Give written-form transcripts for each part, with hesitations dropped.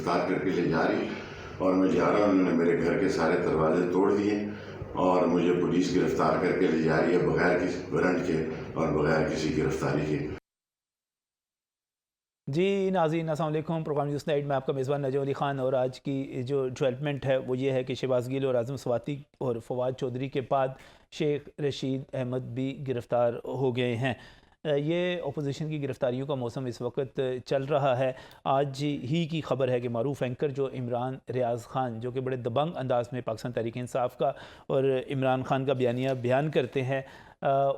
गिरफ्तार करके ले जा रही और मैं जा रहा हूँ। उन्होंने मेरे घर के सारे दरवाजे तोड़ दिए और मुझे पुलिस गिरफ्तार करके ले जा रही है बगैर किसी वारंट के और बगैर किसी गिरफ्तारी के। जी नाज़रीन अस्सलाम वालेकुम। प्रोग्राम न्यूज़ नाइट में आपका मेज़बान नजम अली ख़ान। और आज की जो डेवलपमेंट है वो ये है कि शहबाज गिल और आज़म स्वाति और फवाद चौधरी के बाद शेख रशीद अहमद भी गिरफ़्तार हो गए हैं। ये अपोजिशन की गिरफ़्तारियों का मौसम इस वक्त चल रहा है। आज ही की खबर है कि मारूफ एंकर जो इमरान रियाज़ ख़ान, जो कि बड़े दबंग अंदाज में पाकिस्तान तहरीक इंसाफ का और इमरान ख़ान का बयान करते हैं,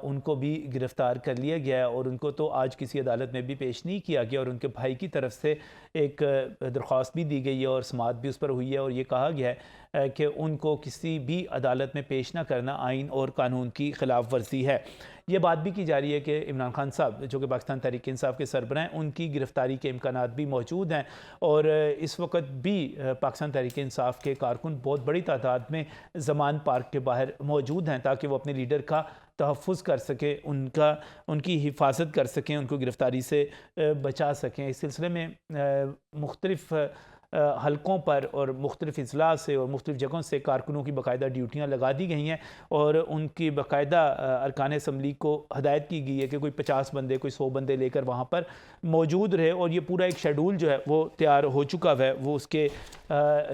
उनको भी गिरफ़्तार कर लिया गया है। और उनको तो आज किसी अदालत में भी पेश नहीं किया गया और उनके भाई की तरफ से एक दरख्वास्त भी दी गई है और समाअत भी उस पर हुई है। और ये कहा गया है कि उनको किसी भी अदालत में पेश ना करना आइन और कानून की खिलाफ वर्जी है। ये बात भी की जा रही है कि इमरान खान साहब जो कि पाकिस्तान तहरीक इंसाफ के सरबराह हैं, उनकी गिरफ़्तारी के इम्कानात भी मौजूद हैं। और इस वक्त भी पाकिस्तान तहरीक इंसाफ के कारकुन बहुत बड़ी तादाद में ज़मान पार्क के बाहर मौजूद हैं ताकि वो अपने लीडर का तहफ़्फ़ुज़ कर सकें, उनकी हिफाजत कर सकें, उनको गिरफ़्तारी से बचा सकें। इस सिलसिले में मुख्तलिफ़ हलकों पर और मुख्तलिफ़ अजला से और मुख्तलिफ़ जगहों से कारकुनों की बाकायदा ड्यूटियाँ लगा दी गई हैं और उनकी बाकायदा अरकान असम्बली को हदायत की गई है कि कोई 50 बंदे, कोई 100 बंदे लेकर वहाँ पर मौजूद रहे। और ये पूरा एक शेड्यूल जो है वो तैयार हो चुका है। वो उसके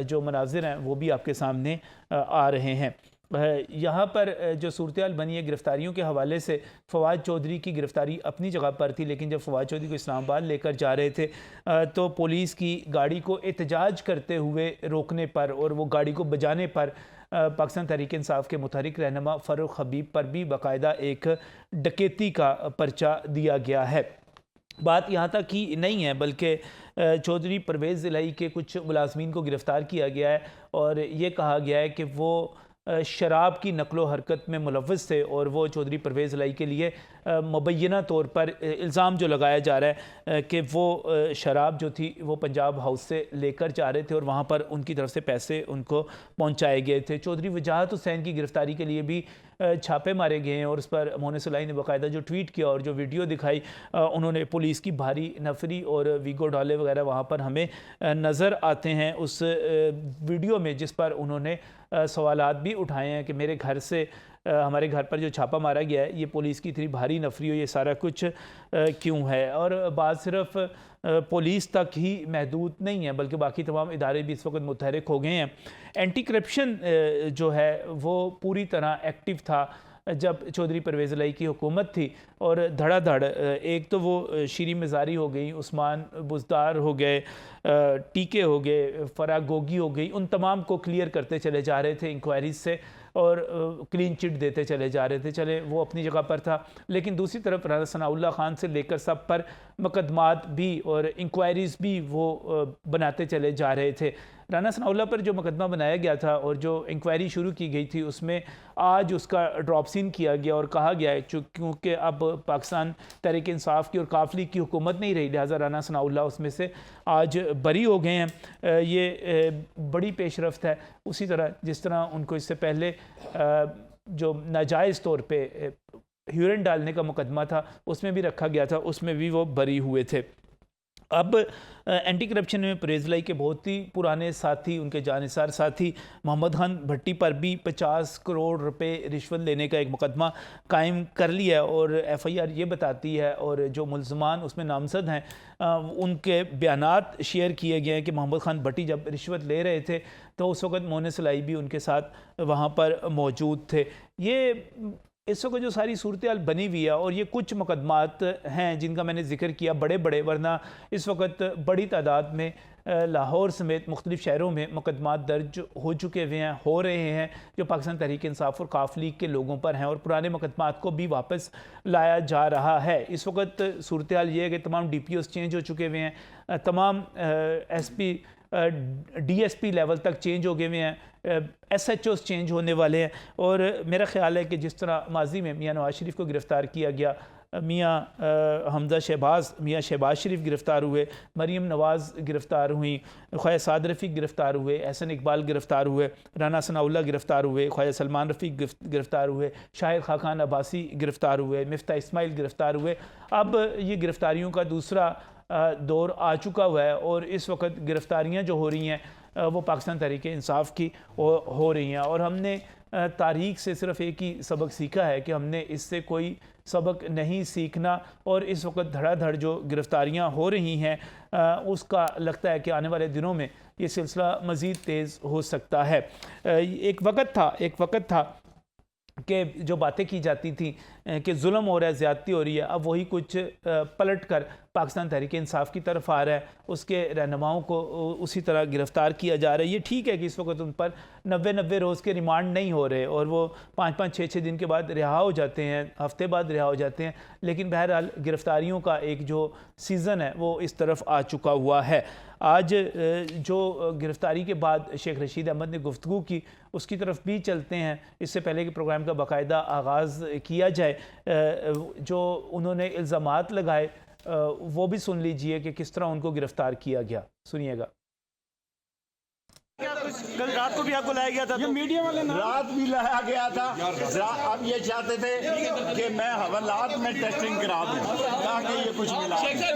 जो मनाजिर हैं वो भी आपके सामने आ रहे हैं। यहाँ पर जो सूरत बनी है गिरफ़्तारियों के हवाले से, फवाद चौधरी की गिरफ़्तारी अपनी जगह पर थी, लेकिन जब फवाद चौधरी को इस्लामाबाद लेकर जा रहे थे तो पुलिस की गाड़ी को एहतजाज करते हुए रोकने पर और वो गाड़ी को बजाने पर पाकिस्तान तहरीक इंसाफ के मुतहरिक रहनुमा फ़ारूक हबीब पर भी बाकायदा एक डकैती का पर्चा दिया गया है। बात यहाँ तक ही नहीं है, बल्कि चौधरी परवेज़ ज़िलाई के कुछ मुलाज़मीन को गिरफ़्तार किया गया है और ये कहा गया है कि वो शराब की नकलो हरकत में मुलव्वस थे और वो चौधरी परवेज़ ज़िलाई के लिए मुबैना तौर पर इल्ज़ाम जो लगाया जा रहा है कि वो शराब जो थी वो पंजाब हाउस से लेकर जा रहे थे और वहाँ पर उनकी तरफ से पैसे उनको पहुँचाए गए थे। चौधरी वजाहत हुसैन की गिरफ़्तारी के लिए भी छापे मारे गए हैं और उस पर मोहन सलाई ने बाकायदा जो ट्वीट किया और जो वीडियो दिखाई, उन्होंने पुलिस की भारी नफरी और वीगो डाले वगैरह वहाँ पर हमें नज़र आते हैं उस वीडियो में, जिस पर उन्होंने सवालात भी उठाए हैं कि मेरे घर से हमारे घर पर जो छापा मारा गया है ये पुलिस की इतनी भारी नफरी हो, ये सारा कुछ क्यों है। और बात सिर्फ पुलिस तक ही महदूद नहीं है बल्कि बाकी तमाम इदारे भी इस वक्त मुतहरिक हो गए हैं। एंटी करप्शन जो है वो पूरी तरह एक्टिव था जब चौधरी परवेज़ ज़िलाई की हुकूमत थी और धड़ाधड़ एक तो वो शीरी मज़ारी हो गई, उस्मान बुज़दार हो गए, टीके हो गए, फ़राग गोगी हो गई, उन तमाम को क्लियर करते चले जा रहे थे इंक्वायरीज से और क्लीन चिट देते चले जा रहे थे। चले वो अपनी जगह पर था, लेकिन दूसरी तरफ राना सनाउल्लाह खान से लेकर सब पर मुकदमात भी और इंक्वायरीज़ भी वो बनाते चले जा रहे थे। राना सनाउल्लाह पर जो मुकदमा बनाया गया था और जो इंक्वायरी शुरू की गई थी उसमें आज उसका ड्रॉप सीन किया गया और कहा गया है क्योंकि अब पाकिस्तान तहरीक इंसाफ की और काफ लीग की हुकूमत नहीं रही, लिहाजा राना सनाउल्लाह उसमें से आज बरी हो गए हैं। ये बड़ी पेशरफ्त है। उसी तरह जिस तरह उनको इससे पहले जो नाजायज़ तौर पे ह्यूरन डालने का मुकदमा था उसमें भी रखा गया था, उसमें भी वो बरी हुए थे। अब एंटी करप्शन में परवेज़ ज़िलाई के बहुत ही पुराने साथी, उनके जानिसार साथी मोहम्मद खान भट्टी पर भी 50 करोड़ रुपए रिश्वत लेने का एक मुकदमा कायम कर लिया है और FIR ये बताती है और जो मुल्ज़मान उसमें नामज़द हैं उनके बयानात शेयर किए गए हैं कि मोहम्मद खान भट्टी जब रिश्वत ले रहे थे तो उस वक़्त मोहन सलाई भी उनके साथ वहाँ पर मौजूद थे। ये इस वक्त जो सारी सूरत हाल बनी हुई है और ये कुछ मुकदमात हैं जिनका मैंने जिक्र किया बड़े बड़े, वरना इस वक्त बड़ी तादाद में लाहौर समेत मुख्तलिफ़ शहरों में मुकदमात दर्ज हो चुके हुए हैं, हो रहे हैं, जो पाकिस्तान तहरीक इंसाफ और काफ लीग के लोगों पर हैं और पुराने मुकदमात को भी वापस लाया जा रहा है। इस वक्त सूरत हाल ये है कि तमाम DPOs चेंज हो चुके हुए हैं, तमाम SP DSP लेवल तक चेंज हो गए हुए हैं, SHOs चेंज होने वाले हैं। और मेरा ख्याल है कि जिस तरह माजी में मियाँ नवाज शरीफ को गिरफ़्तार किया गया, मियाँ शहबाज शरीफ गिरफ़्तार हुए, मरीम नवाज़ गिरफ़्तार हुई, ख्वाजा साद रफ़ीक गिरफ़्तार हुए, एहसन इकबाल गिरफ़्तार हुए, राना सनाउल्लाह गिरफ़्तार हुए, ख्वाजा सलमान रफ़ीक गिरफ़्तार हुए, शाहिद खाकान अब्बासी गिरफ़्तार हुए, मिफ्ता इस्माइल गिरफ़्तार हुए। अब ये गिरफ़्तारियों का दूसरा दौर आ चुका हुआ है और इस वक्त गिरफ़्तारियाँ जो हो रही हैं वो पाकिस्तान तहरीक इंसाफ की हो रही हैं। और हमने तारीख से सिर्फ़ एक ही सबक सीखा है कि हमने इससे कोई सबक नहीं सीखना, और इस वक्त धड़ाधड़ जो गिरफ़्तारियाँ हो रही हैं उसका लगता है कि आने वाले दिनों में ये सिलसिला मज़ीद तेज़ हो सकता है। एक वक्त था कि जो बातें की जाती थी कि जुल्म हो रहा है, ज़्यादती हो रही है, अब वही कुछ पलट कर पाकिस्तान तहरीक इंसाफ की तरफ आ रहा है, उसके रहनुमाओं को उसी तरह गिरफ़्तार किया जा रहा है। ये ठीक है कि इस वक्त उन पर 90 रोज़ के रिमांड नहीं हो रहे और वो 5-5, 6-6 दिन के बाद रिहा हो जाते हैं, हफ्ते बाद रिहा हो जाते हैं, लेकिन बहरहाल गिरफ़्तारियों का एक जो सीज़न है वो इस तरफ आ चुका हुआ है। आज जो गिरफ़्तारी के बाद शेख रशीद अहमद ने गुफ्तगू की, उसकी तरफ भी चलते हैं। इससे पहले कि प्रोग्राम का बाकायदा आगाज़ किया जाए, जो उन्होंने इल्ज़ामात लगाए वो भी सुन लीजिए कि किस तरह उनको गिरफ़्तार किया गया। सुनिएगा। कल रात को भी आपको लाया गया था, ये मीडिया वाले रात भी लाया गया था। अब ये चाहते थे कि मैं हवालात में टेस्टिंग करा दूं ताकि ये कुछ मिला।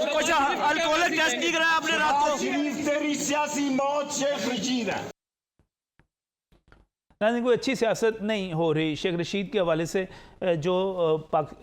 कुछ अल्कोहलिक टेस्ट नहीं कराया आपने रात को? शरीफ तेरी सियासी मौत शेख रशीद है। नाज़रीन, कोई अच्छी सियासत नहीं हो रही। शेख रशीद के हवाले से जो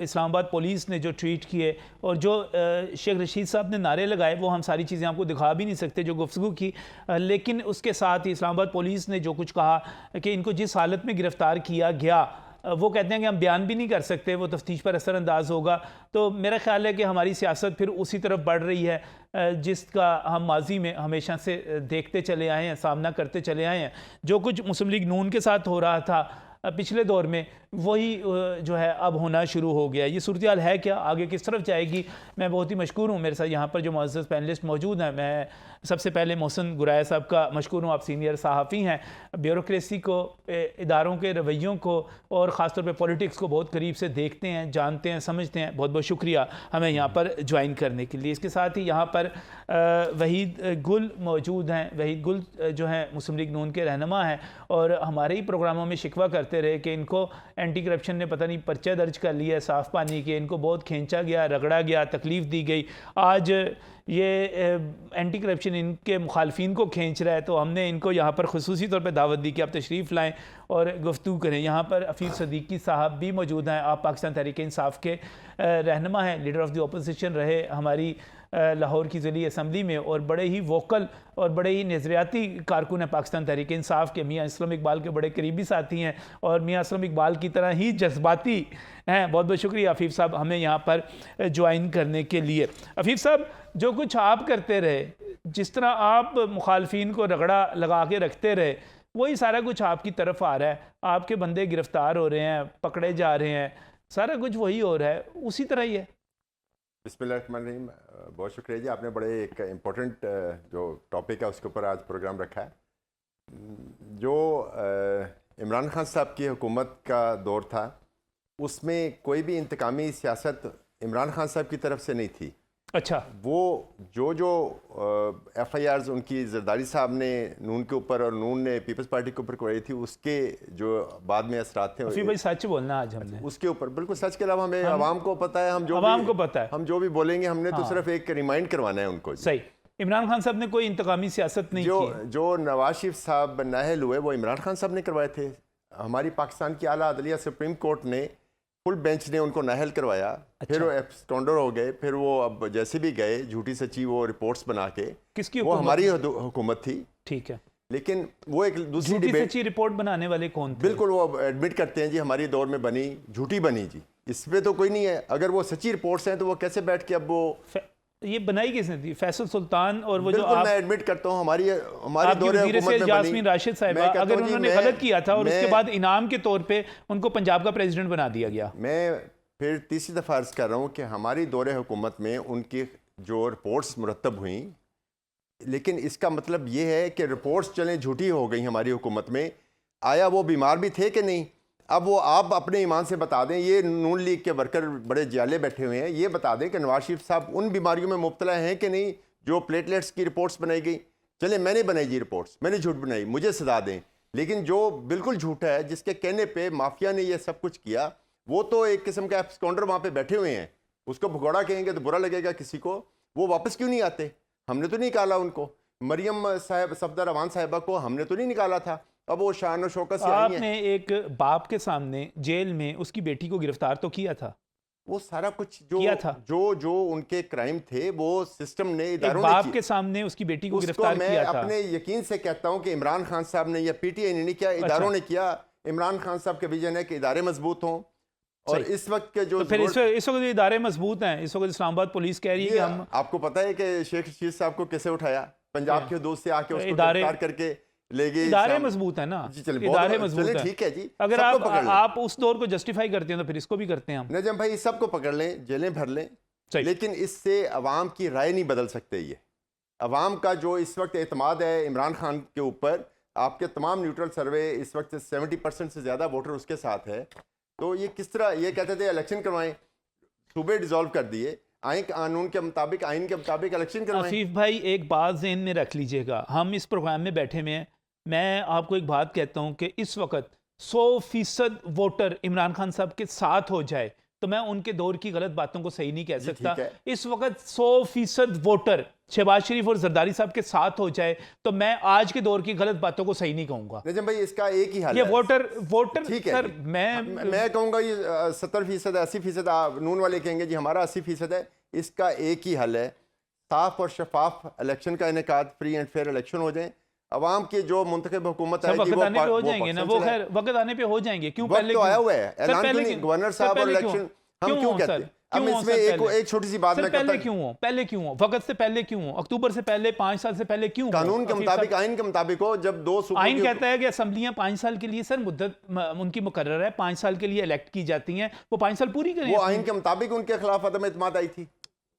इस्लामाबाद पुलिस ने जो ट्वीट किए और जो शेख रशीद साहब ने नारे लगाए वो हम सारी चीज़ें आपको दिखा भी नहीं सकते जो गुफ्तगू की, लेकिन उसके साथ ही इस्लामाबाद पुलिस ने जो कुछ कहा कि इनको जिस हालत में गिरफ़्तार किया गया, वो कहते हैं कि हम बयान भी नहीं कर सकते, वो तफ्तीश पर असरअंदाज होगा। तो मेरा ख्याल है कि हमारी सियासत फिर उसी तरफ बढ़ रही है जिसका हम माजी में हमेशा से देखते चले आए हैं, सामना करते चले आए हैं। जो कुछ मुस्लिम लीग नून के साथ हो रहा था पिछले दौर में, वही जो है अब होना शुरू हो गया। ये सूरत हाल है क्या, आगे किस तरफ जाएगी? मैं बहुत ही मशकूर हूँ, मेरे साथ यहाँ पर जो मुअज़्ज़ज़ पैनलिस्ट मौजूद हैं। मैं सबसे पहले मोहसिन गुराया साहब का मशकूर हूँ, आप सीनियर सहाफ़ी हैं, ब्यूरोक्रेसी को, इदारों के रवैयों को और ख़ास तौर पे पॉलिटिक्स को बहुत करीब से देखते हैं, जानते हैं, समझते हैं। बहुत बहुत शुक्रिया हमें यहाँ पर ज्वाइन करने के लिए। इसके साथ ही यहाँ पर वहीद गुल मौजूद हैं। वहीद गुल जो हैं मुस्लिम लीग नून के रहनुमा हैं और हमारे ही प्रोग्रामों में शिकवा करते रहे कि इनको एंटी करप्शन ने पता नहीं पर्चा दर्ज कर लिया साफ़ पानी के, इनको बहुत खींचा गया, रगड़ा गया, तकलीफ़ दी गई। आज ये एंटी करप्शन इनके मुखालफिन को खींच रहा है, तो हमने इनको यहाँ पर खुसूसी तौर पे दावत दी कि आप तशरीफ़ लाएँ और गुफ्तगू करें। यहाँ पर अफीफ सदीकी साहब भी मौजूद हैं। आप पाकिस्तान तहरीक इंसाफ के रहनुमा हैं, लीडर ऑफ़ द अपोजिशन रहे हमारी लाहौर की ज़िली असम्बली में, और बड़े ही वोकल और बड़े ही नज़रियाती कारकुन हैं पाकिस्तान तहरीक इंसाफ के। मियाँ असलम इकबाल के बड़े करीबी साथी हैं और मियाँ असलम इकबाल की तरह ही जज्बाती हैं। बहुत बहुत शुक्रिया अफीफ साहब हमें यहाँ पर ज्वाइन करने के लिए। अफीफ साहब, जो कुछ आप करते रहे, जिस तरह आप मुखालफिन को रगड़ा लगा के रखते रहे, वही सारा कुछ आपकी तरफ आ रहा है। आपके बंदे गिरफ़्तार हो रहे हैं, पकड़े जा रहे हैं, सारा कुछ वही हो रहा है, उसी तरह ही है। बिस्मिल्लाहिर्रहमानिर्रहीम। बहुत शुक्रिया जी, आपने बड़े एक इम्पोर्टेंट जो टॉपिक है उसके ऊपर आज प्रोग्राम रखा है। जो इमरान खान साहब की हुकूमत का दौर था, उसमें कोई भी इंतकामी सियासत इमरान खान साहब की तरफ से नहीं थी। अच्छा, वो जो FIRs उनकी जरदारी साहब ने नून के ऊपर और नून ने पीपल्स पार्टी के ऊपर करवाई थी, उसके जो बाद में असरात थे, भाई सच बोलना आज हमने उसके ऊपर बिल्कुल सच के अलावा हमें आवाम को पता है, हम जो भी बोलेंगे हमने तो सिर्फ एक रिमाइंड करवाना है उनको। सही, इमरान खान साहब ने कोई इंतकामी सियासत नहीं की। जो नवाज शरीफ साहब नाहल हुए वो इमरान खान साहब ने करवाए थे। हमारी पाकिस्तान की आला अदलिया सुप्रीम कोर्ट ने फुल बेंच ने उनको नाहल करवाया। अच्छा। फिर वो एब्सकॉन्डर हो गए, फिर वो अब जैसे भी गए झूठी सच्ची वो रिपोर्ट्स बना के। किसकी वो हमारी हुकूमत थी, ठीक है, लेकिन वो एक दूसरी झूठी सच्ची रिपोर्ट बनाने वाले कौन थे? बिल्कुल वो एडमिट करते हैं जी हमारी दौर में बनी, झूठी बनी जी, इसमें तो कोई नहीं है। अगर वो सच्ची रिपोर्ट्स हैं तो वो कैसे बैठ के अब वो ये बनाई किसने थी? फैसल सुल्तान और वो जो मैं एडमिट करता हूँ हमारी दौरे हुकूमत में जास्मीन राशिद साहिबा, अगर उन्होंने गलत किया था और उसके बाद इनाम के तौर पे उनको पंजाब का प्रेसिडेंट बना दिया गया। मैं फिर तीसरी दफ़ा अर्ज़ कर रहा हूँ कि हमारी दौरे हुकूमत में उनकी जो रिपोर्ट्स मुरतब हुई, लेकिन इसका मतलब ये है कि रिपोर्ट्स चलें झूठी हो गई हमारी हुकूमत में। आया वो बीमार भी थे कि नहीं? अब वो आप अपने ईमान से बता दें, ये नून लीग के वर्कर बड़े जाले बैठे हुए हैं, ये बता दें कि नवाज शरीफ साहब उन बीमारियों में मुब्तला हैं कि नहीं जो प्लेटलेट्स की रिपोर्ट्स बनाई गई। चले मैंने बनाई जी रिपोर्ट्स, मैंने झूठ बनाई, मुझे सजा दें। लेकिन जो बिल्कुल झूठा है, जिसके कहने पे माफिया ने ये सब कुछ किया, वो तो एक किस्म का एब्सकॉन्डर वहाँ पे बैठे हुए हैं। उसको भगोड़ा कहेंगे तो बुरा लगेगा किसी को, वो वापस क्यों नहीं आते? हमने तो नहीं निकाला उनको। मरियम साहब सफदर रवान साहिबा को हमने तो नहीं निकाला था, अब वो शान और शौकत से आई हैं। आपने एक बाप के सामने जेल में उसकी बेटी को गिरफ्तार तो किया था, वो सारा कुछ किया था। जो उनके क्राइम थे वो सिस्टम ने, एक इदारों ने बाप किए। के सामने उसकी बेटी को उसको गिरफ्तार मैं किया था। अपने यकीन से कहता हूं कि इमरान खान साहब ने या पीटीआई ने नहीं किया, इदारों ने किया। इमरान खान साहब का विजन है कि इदारे मजबूत हों, और सही। इस वक्त के जो तो फिर इस वक्त इदारे मजबूत हैं, इस वक्त इस्लामाबाद पुलिस कह रही है कि हम आपको पता है कि शेख रशीद साहब को कैसे उठाया, पंजाब के हदूद से आके उसको इदारे- गिरफ्तार करके ले गए। इदारे मजबूत हैं ना, जी चलिए, इदारे मजबूत हैं। ठीक है जी, अगर सबको पकड़ लें। आप उस दौर को जस्टिफाई करते हैं तो फिर इसको भी करते हैं हम। नजम भाई सबको पकड़ लें, जेलें भर लें, सही। लेकिन इससे अवाम की राय नहीं बदल सकते। ये अवाम का जो इस वक्त एतमाद है इमरान खान के ऊपर, आपके तमाम न्यूट्रल सर्वे इस वक्त 70% से ज़्यादा वोटर उसके साथ है। तो ये किस तरह, ये कहते थे इलेक्शन करवाएं, सूबे डिसॉल्व कर दिए, आइन कानून के मुताबिक, आइन के मुताबिक इलेक्शन करवाएं। आसिफ भाई एक बात ज़हन में रख लीजिएगा, हम इस प्रोग्राम में बैठे हुए हैं, मैं आपको एक बात कहता हूं कि इस वक्त 100% वोटर इमरान खान साहब के साथ हो जाए तो मैं उनके दौर की गलत बातों को सही नहीं कह सकता। ठीक है। इस वक्त 100% वोटर शहबाज शरीफ और जरदारी साहब के साथ हो जाए तो मैं आज के दौर की गलत बातों को सही नहीं कहूंगा। नजम भाई इसका एक ही हल ये है, वोटर ठीक है सर, जी। मैं कहूँगा ये 70%, 80%, नून वाले कहेंगे जी हमारा 80% है। इसका एक ही हल है, साफ और शफाफ इलेक्शन का इनेकाद, फ्री एंड फेयर इलेक्शन हो जाए। अवाम की जो मुंतखब हुकूमत सब आएगी वक्त आने पे हो जाएंगे ना, वो पसंद खैर वक्त आने पे हो जाएंगे। क्यों वक्त पहले तो क्यों? आया हुआ है, सर, ऐलान पहले क्यों नहीं? क्यों? गवर्नर सर, साहब और पहले क्यों? इलेक्शन हम क्यों क्यों हो, कहते सर? हैं? अब क्यों हो, इसमें सर, पहले? एक छोटी सी बात सर, मैं पहले कहता क्यों हो? पहले क्यों हो? वक्त से पहले क्यों हो? अक्टूबर से पहले, 5 साल से पहले क्यों हो? कानून के आसिफ मुताबिक, साहब, आइन के मुताबिक हो। जब दो सूबों आइन की- कहता है कि असम्बलियां 5 साल के लिए सर मुद्दत उनकी मुकर्रर है, 5 साल के लिए इलेक्ट की जाती हैं, वो 5 साल पूरी करें। वो आइन के मुताबिक उनके खिलाफ अदम एतमाद आई थी।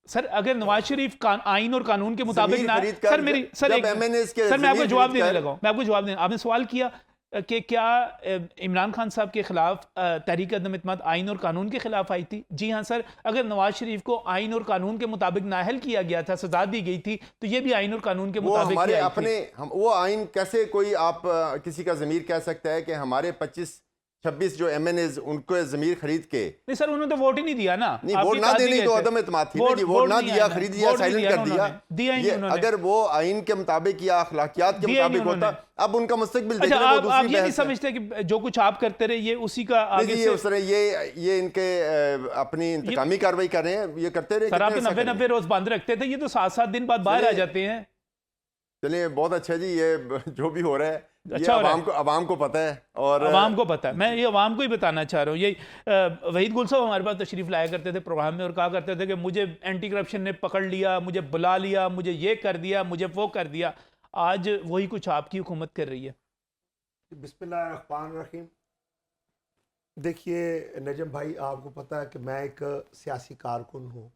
सर अगर नवाज शरीफ आइन और कानून के मुताबिक ज़मीर ना, खरीद कर सर मेरी सर जब एक MNAs के सर मैं आपको ज़मीर जवाब खरीद देने कर- लगा हूं, मैं आपको जवाब देने, आपने सवाल किया कि क्या इमरान खान साहब के खिलाफ तहरीक अदम इत्मीनान आइन और कानून के खिलाफ आई थी? जी हाँ सर, अगर नवाज शरीफ को आइन और कानून के मुताबिक नाअहल किया गया था, सजा दी गई थी, तो ये भी आइन और कानून के वो मुताबिक हमारे ही आई अपने थी। वो आइन कैसे कोई आप किसी का ज़मीर कह सकता है कि हमारे 25-26 जो MNAs उनको ज़मीर खरीद के, नहीं सर, उन्होंने तो वोट ही नहीं दिया ना। नहीं आपके वोट ना साथ देने भी तो गए थे। अदम एतमाद थी ना जी, वोट ना नहीं दिया, आया, खरीद दिया, वोट नहीं साइलेंट दिया कर दिया। दिया ही नहीं ये उन्होंने। अगर वो आइन के मुताबिक या अखलाकियात के दिया ही नहीं मुताबिक होता, उन्होंने। अब उनका मुस्तकबिल अच्छा, देखना वो आप दूसरी ये नहीं बहस है। समझते कि जो कुछ आप करते रहे ये उसी का नहीं आगे जी, से उस तरह ये इनके अपनी इंतकामी कार्रवाई कर रहे हैं, ये करते रहे। सर आप तो कितने अर्सा 90 रोज बंद रखते थे, ये तो 7-7 दिन बाद बाहर आ चलिए, जाते हैं। चलिए बहुत अच्छा जी, ये जो भी हो रहा है ये अच्छा हो रहा है। अवाम को पता है, और अवाम को पता है। मैं ये अवाम को ही बताना चाह रहा हूँ। ये वहीद गुल साहब हमारे पास तशरीफ लाया करते थे प्रोग्राम में और कहा करते थे कि मुझे एंटी करप्शन ने पकड़ लिया, मुझे बुला लिया, मुझे ये कर दिया, मुझे वो कर दिया। आज वही कुछ आपकी हुकूमत कर रही है। बिस्मिल्लाहिर्रहमानिर्रहीम। देखिए नजम भाई, आपको पता है कि मैं एक सियासी कारकुन हूँ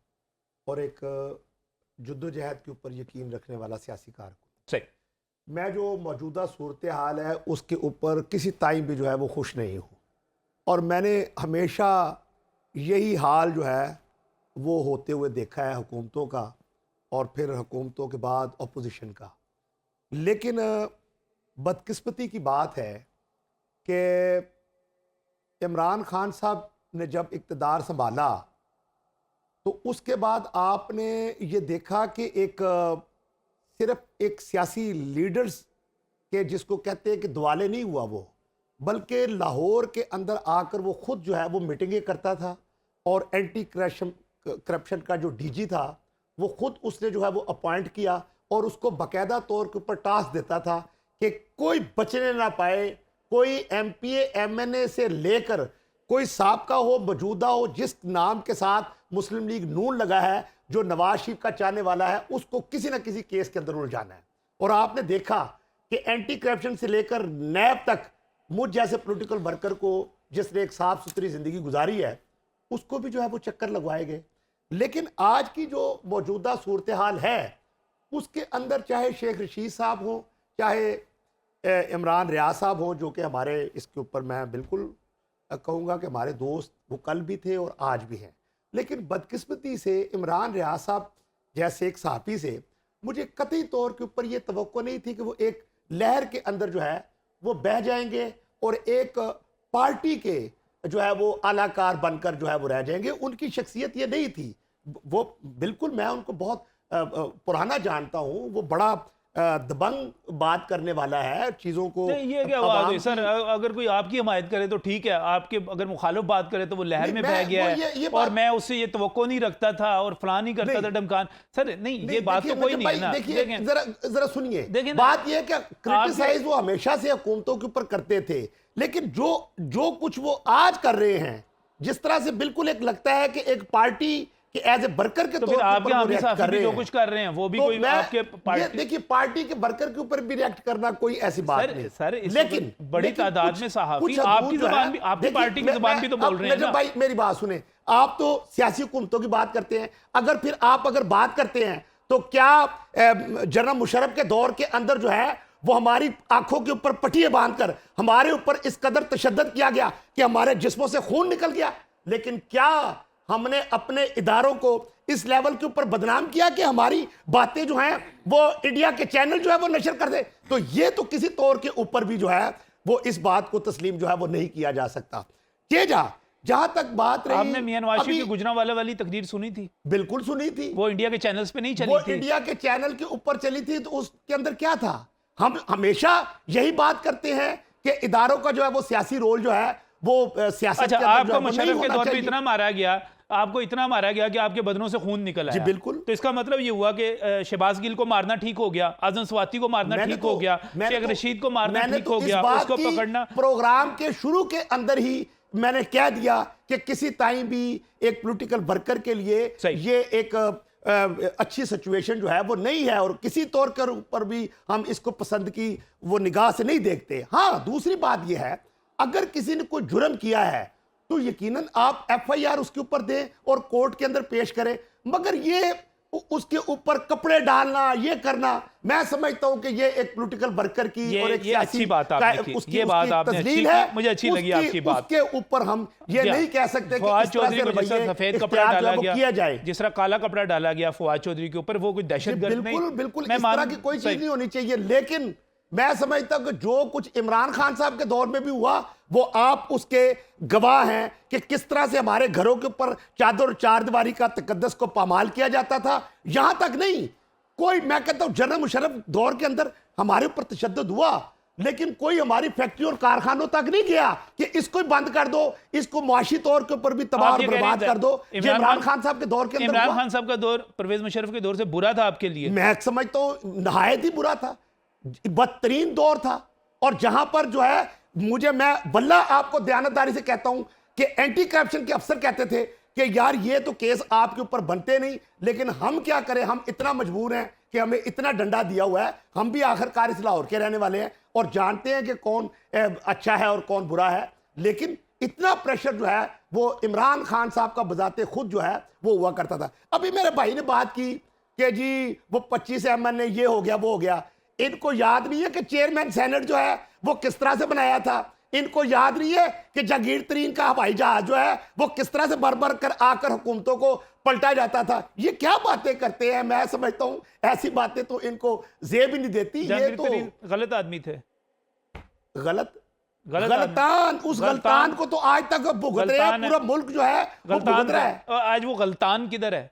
और एक जद्दोजहद के ऊपर यकीन रखने वाला सियासी कारकुन। सही। मैं जो मौजूदा सूरत हाल है उसके ऊपर किसी टाइम भी जो है वो खुश नहीं हूँ, और मैंने हमेशा यही हाल जो है वो होते हुए देखा है हुकूमतों का, और फिर हुकूमतों के बाद अपोजिशन का। लेकिन बदकिस्मती की बात है कि इमरान खान साहब ने जब इक़्तिदार संभाला तो उसके बाद आपने ये देखा कि सिर्फ एक सियासी लीडर्स के, जिसको कहते हैं कि दुआले नहीं हुआ वो, बल्कि लाहौर के अंदर आकर वो खुद जो है वो मीटिंगें करता था, और एंटी करप्शन का जो DG था वो खुद उसने जो है वो अपॉइंट किया, और उसको बाकायदा तौर के ऊपर टास्क देता था कि कोई बचने ना पाए, कोई MPA MNA से लेकर कोई साबका हो, मौजूदा हो, जिस नाम के साथ मुस्लिम लीग नून लगा है, जो नवाज शरीफ का चाहने वाला है, उसको किसी ना किसी केस के अंदर उलझाना है। और आपने देखा कि एंटी करप्शन से लेकर नैब तक मुझ जैसे पॉलिटिकल वर्कर को, जिसने एक साफ सुथरी ज़िंदगी गुजारी है, उसको भी जो है वो चक्कर लगवाए गए। लेकिन आज की जो मौजूदा सूरत हाल है उसके अंदर चाहे शेख रशीद साहब हो, चाहे इमरान रियाज साहब हो, जो कि हमारे इसके ऊपर मैं बिल्कुल कहूँगा कि हमारे दोस्त वो कल भी थे और आज भी हैं, लेकिन बदकिस्मती से इमरान रियाज साहब जैसे एक सहाफ़ी से मुझे कतई तौर के ऊपर ये तवक्को नहीं थी कि वो एक लहर के अंदर जो है वो बह जाएंगे और एक पार्टी के जो है वो आलाकार बनकर जो है वो रह जाएंगे। उनकी शख्सियत ये नहीं थी। वो बिल्कुल, मैं उनको बहुत पुराना जानता हूँ, वो बड़ा दबंग बात करने वाला है, चीज़ों को नहीं, ये क्या बात है सर? अगर कोई आपकी हमायत करे तो ठीक है, आपके अगर मुखालिफ बात करे तो वो लहर में बह गया है और मैं उससे ये तवक्को नहीं रखता था और फलां नहीं करता था ढमकान। सर नहीं, ये बात तो कोई नहीं है ना। देखिए जरा सुनिए, बात ये है कि क्रिटिसाइज वो हमेशा से हुकूमतों के ऊपर करते थे, लेकिन जो कुछ वो आज कर रहे हैं, जिस तरह से बिल्कुल एक लगता है कि एक पार्टी कि एज ए वर्कर के तौर पर वो रिएक्ट कर रहे हैं, जो कुछ कर रहे हैं वो भी तो कोई आपके पार्टी, देखिए पार्टी के वर्कर के ऊपर भी रिएक्ट करना कोई ऐसी बात नहीं। सर लेकिन बड़ी तादाद में सहाफी आपकी जुबान भी, आपकी पार्टी की जुबान भी तो बोल रहे हैं ना। भाई मेरी बात सुने, आप तो सियासी हुकूमतों की बात करते हैं, अगर बात करते हैं तो क्या जनरल मुशर्रफ के दौर के अंदर जो है वो हमारी आंखों के ऊपर पटिए बांधकर हमारे ऊपर इस कदर तशद्दुद किया गया कि हमारे जिस्मों से खून निकल गया? लेकिन क्या हमने अपने इदारों को इस लेवल के ऊपर बदनाम किया कि हमारी बातें जो हैं वो इंडिया के चैनल जो है वो नशर कर दे? तो ये तो किसी तौर के ऊपर भी जो है वो इस बात को तस्लीम जो है वो नहीं किया जा सकता। जहां तक बात रही, आपने मियां नवाज शरीफ की गुजरांवाला वाली तकरीर सुनी थी? बिल्कुल सुनी थी। वो इंडिया के चैनल्स पे नहीं चली वो थी? इंडिया के चैनल के ऊपर चली थी, तो उसके अंदर क्या था? हम हमेशा यही बात करते हैं कि इदारों का जो है वो सियासी रोल जो है वो सियासत अच्छा, के अंदर आपको मुशर्रफ के दौर पे इतना मारा गया, आपको इतना मारा गया कि आपके बदनों से खून निकल आया। जी बिल्कुल। तो इसका मतलब ये हुआ कि शहबाज गिल को मारना ठीक हो गया, आजम स्वाति को मारना ठीक हो गया, शेख रशीद को मारना ठीक हो गया, उसको पकड़ना। प्रोग्राम के शुरू के अंदर ही मैंने कह दिया कि किसी टाइम भी एक पॉलिटिकल वर्कर के लिए ये एक अच्छी सिचुएशन जो है वो नहीं है, और किसी तौर के ऊपर भी हम इसको पसंद की वो निगाह से नहीं देखते। हाँ, दूसरी बात ये है, अगर किसी ने कोई जुर्म किया है तो यकीनन आप एफआईआर उसके ऊपर दें और कोर्ट के अंदर पेश करें, मगर ये उसके ऊपर कपड़े डालना, ये करना, मैं समझता हूं कि ये एक पॉलिटिकल वर्कर की और एक अच्छी बात आपने की, ये बात आपने अच्छी है, मुझे अच्छी लगी आपकी बात। उसके ऊपर हम ये नहीं कह सकते कि फवाद चौधरी को जिस तरह सफेद कपड़ा डाला गया, किया जाए, जिस तरह काला कपड़ा डाला गया फवाद चौधरी के ऊपर, वो कोई दहशतगर्द नहीं। बिल्कुल इस तरह की कोई चीज नहीं होनी चाहिए। लेकिन मैं समझता हूं कि जो कुछ इमरान खान साहब के दौर में भी हुआ, वो आप उसके गवाह हैं कि किस तरह से हमारे घरों के ऊपर चादर और चारदीवारी का तकद्दस को पामाल किया जाता था। यहां तक नहीं, कोई, मैं कहता हूं जनरल मुशर्रफ दौर के अंदर हमारे ऊपर तशद्दुद हुआ, लेकिन कोई हमारी फैक्ट्री और कारखानों तक नहीं गया कि इसको बंद कर दो, इसको मुआशी तौर के ऊपर भी तबाह और बर्बाद कर दो। इमरान खान साहब के दौर के अंदर, इमरान खान साहब का दौर परवेज मुशर्रफ के दौर से बुरा था आपके लिए? मैं समझता हूं नहायत ही बुरा था, बदतरीन दौर था। और जहां पर जो है मैं बल्ला आपको दयानतदारी से कहता हूं कि एंटी करप्शन के अफसर कहते थे कि यार ये तो केस आपके ऊपर बनते नहीं, लेकिन हम क्या करें, हम इतना मजबूर हैं कि हमें इतना डंडा दिया हुआ है, हम भी आखिरकार इस लाहौर के रहने वाले हैं और जानते हैं कि कौन अच्छा है और कौन बुरा है। लेकिन इतना प्रेशर जो है वो इमरान खान साहब का बजाते खुद जो है वो हुआ करता था। अभी मेरे भाई ने बात की कि जी वो 25 एमएन ने ये हो गया वो हो गया। इनको याद नहीं है कि चेयरमैन सेनेट जो है वो किस तरह से बनाया था? इनको याद नहीं है कि जागीर तरीन का हवाई जहाज जो है वो किस तरह से भर कर आकर हुकूमतों को पलटा जाता था? ये क्या बातें करते हैं? मैं समझता हूं ऐसी बातें तो इनको जेब ही नहीं देती। ये तो गलत आदमी थे, गलतान, उस गलतान को तो आज तक भुगत रहे हैं, पूरा मुल्क जो है वो भुगत रहा है। आज वो गलतान किधर है?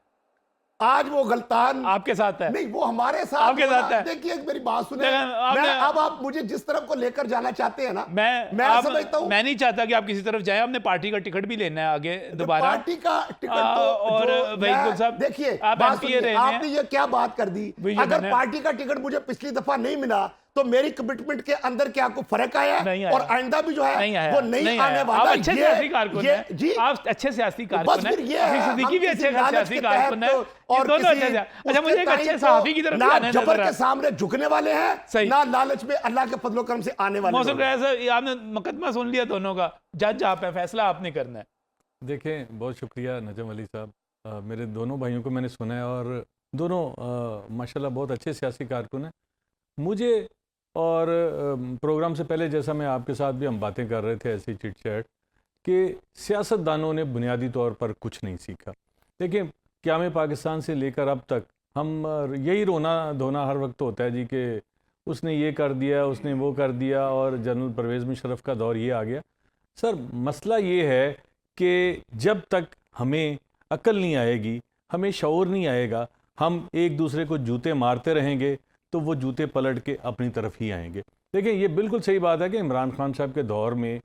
आज वो गलतान आपके साथ है? नहीं, वो हमारे साथ आपके साथ है। देखिए मेरी बात सुने, अब आप मुझे जिस तरफ को लेकर जाना चाहते हैं ना, मैं समझता हूँ, मैं नहीं चाहता कि आप किसी तरफ जाएं। आपने पार्टी का टिकट भी लेना है आगे दोबारा, पार्टी का टिकट और वहीकुल साहब देखिए आपने ये क्या बात कर दी? अगर पार्टी का टिकट मुझे पिछली दफा नहीं मिला तो मेरी कमिटमेंट के अंदर क्या कोई फर्क आया? और आइंदा भी जो है वो नहीं आने वाला। अच्छे सियासी कारकुन हैं जी, आप अच्छे सियासी कारकुन हैं, सिद्दीकी भी अच्छे सियासी कारकुन हैं, और दोनों अच्छे। अच्छा, मुझे एक अच्छे सहाफी की तरफ ना जबर के सामने झुकने वाले हैं, ना लालच में अल्लाह के फजलो करम से आने वाले। मौसम आपने मुकदमा सुन लिया दोनों का, जज आप है, फैसला आपने करना है। देखें, बहुत शुक्रिया नजम अली साहब, मेरे दोनों भाइयों को मैंने सुना है और दोनों माशाल्लाह बहुत अच्छे सियासी कारकुन हैं। मुझे और प्रोग्राम से पहले जैसा मैं आपके साथ भी हम बातें कर रहे थे ऐसी चिट चैट कि सियासतदानों ने बुनियादी तौर पर कुछ नहीं सीखा। देखिए, क़याम पाकिस्तान से लेकर अब तक हम यही रोना धोना हर वक्त होता है जी कि उसने ये कर दिया, उसने वो कर दिया, और जनरल परवेज़ मुशर्रफ का दौर ये आ गया। सर, मसला ये है कि जब तक हमें अक्ल नहीं आएगी, हमें शऊर नहीं आएगा, हम एक दूसरे को जूते मारते रहेंगे तो वो जूते पलट के अपनी तरफ ही आएंगे। देखिए ये बिल्कुल सही बात है कि इमरान खान साहब के दौर में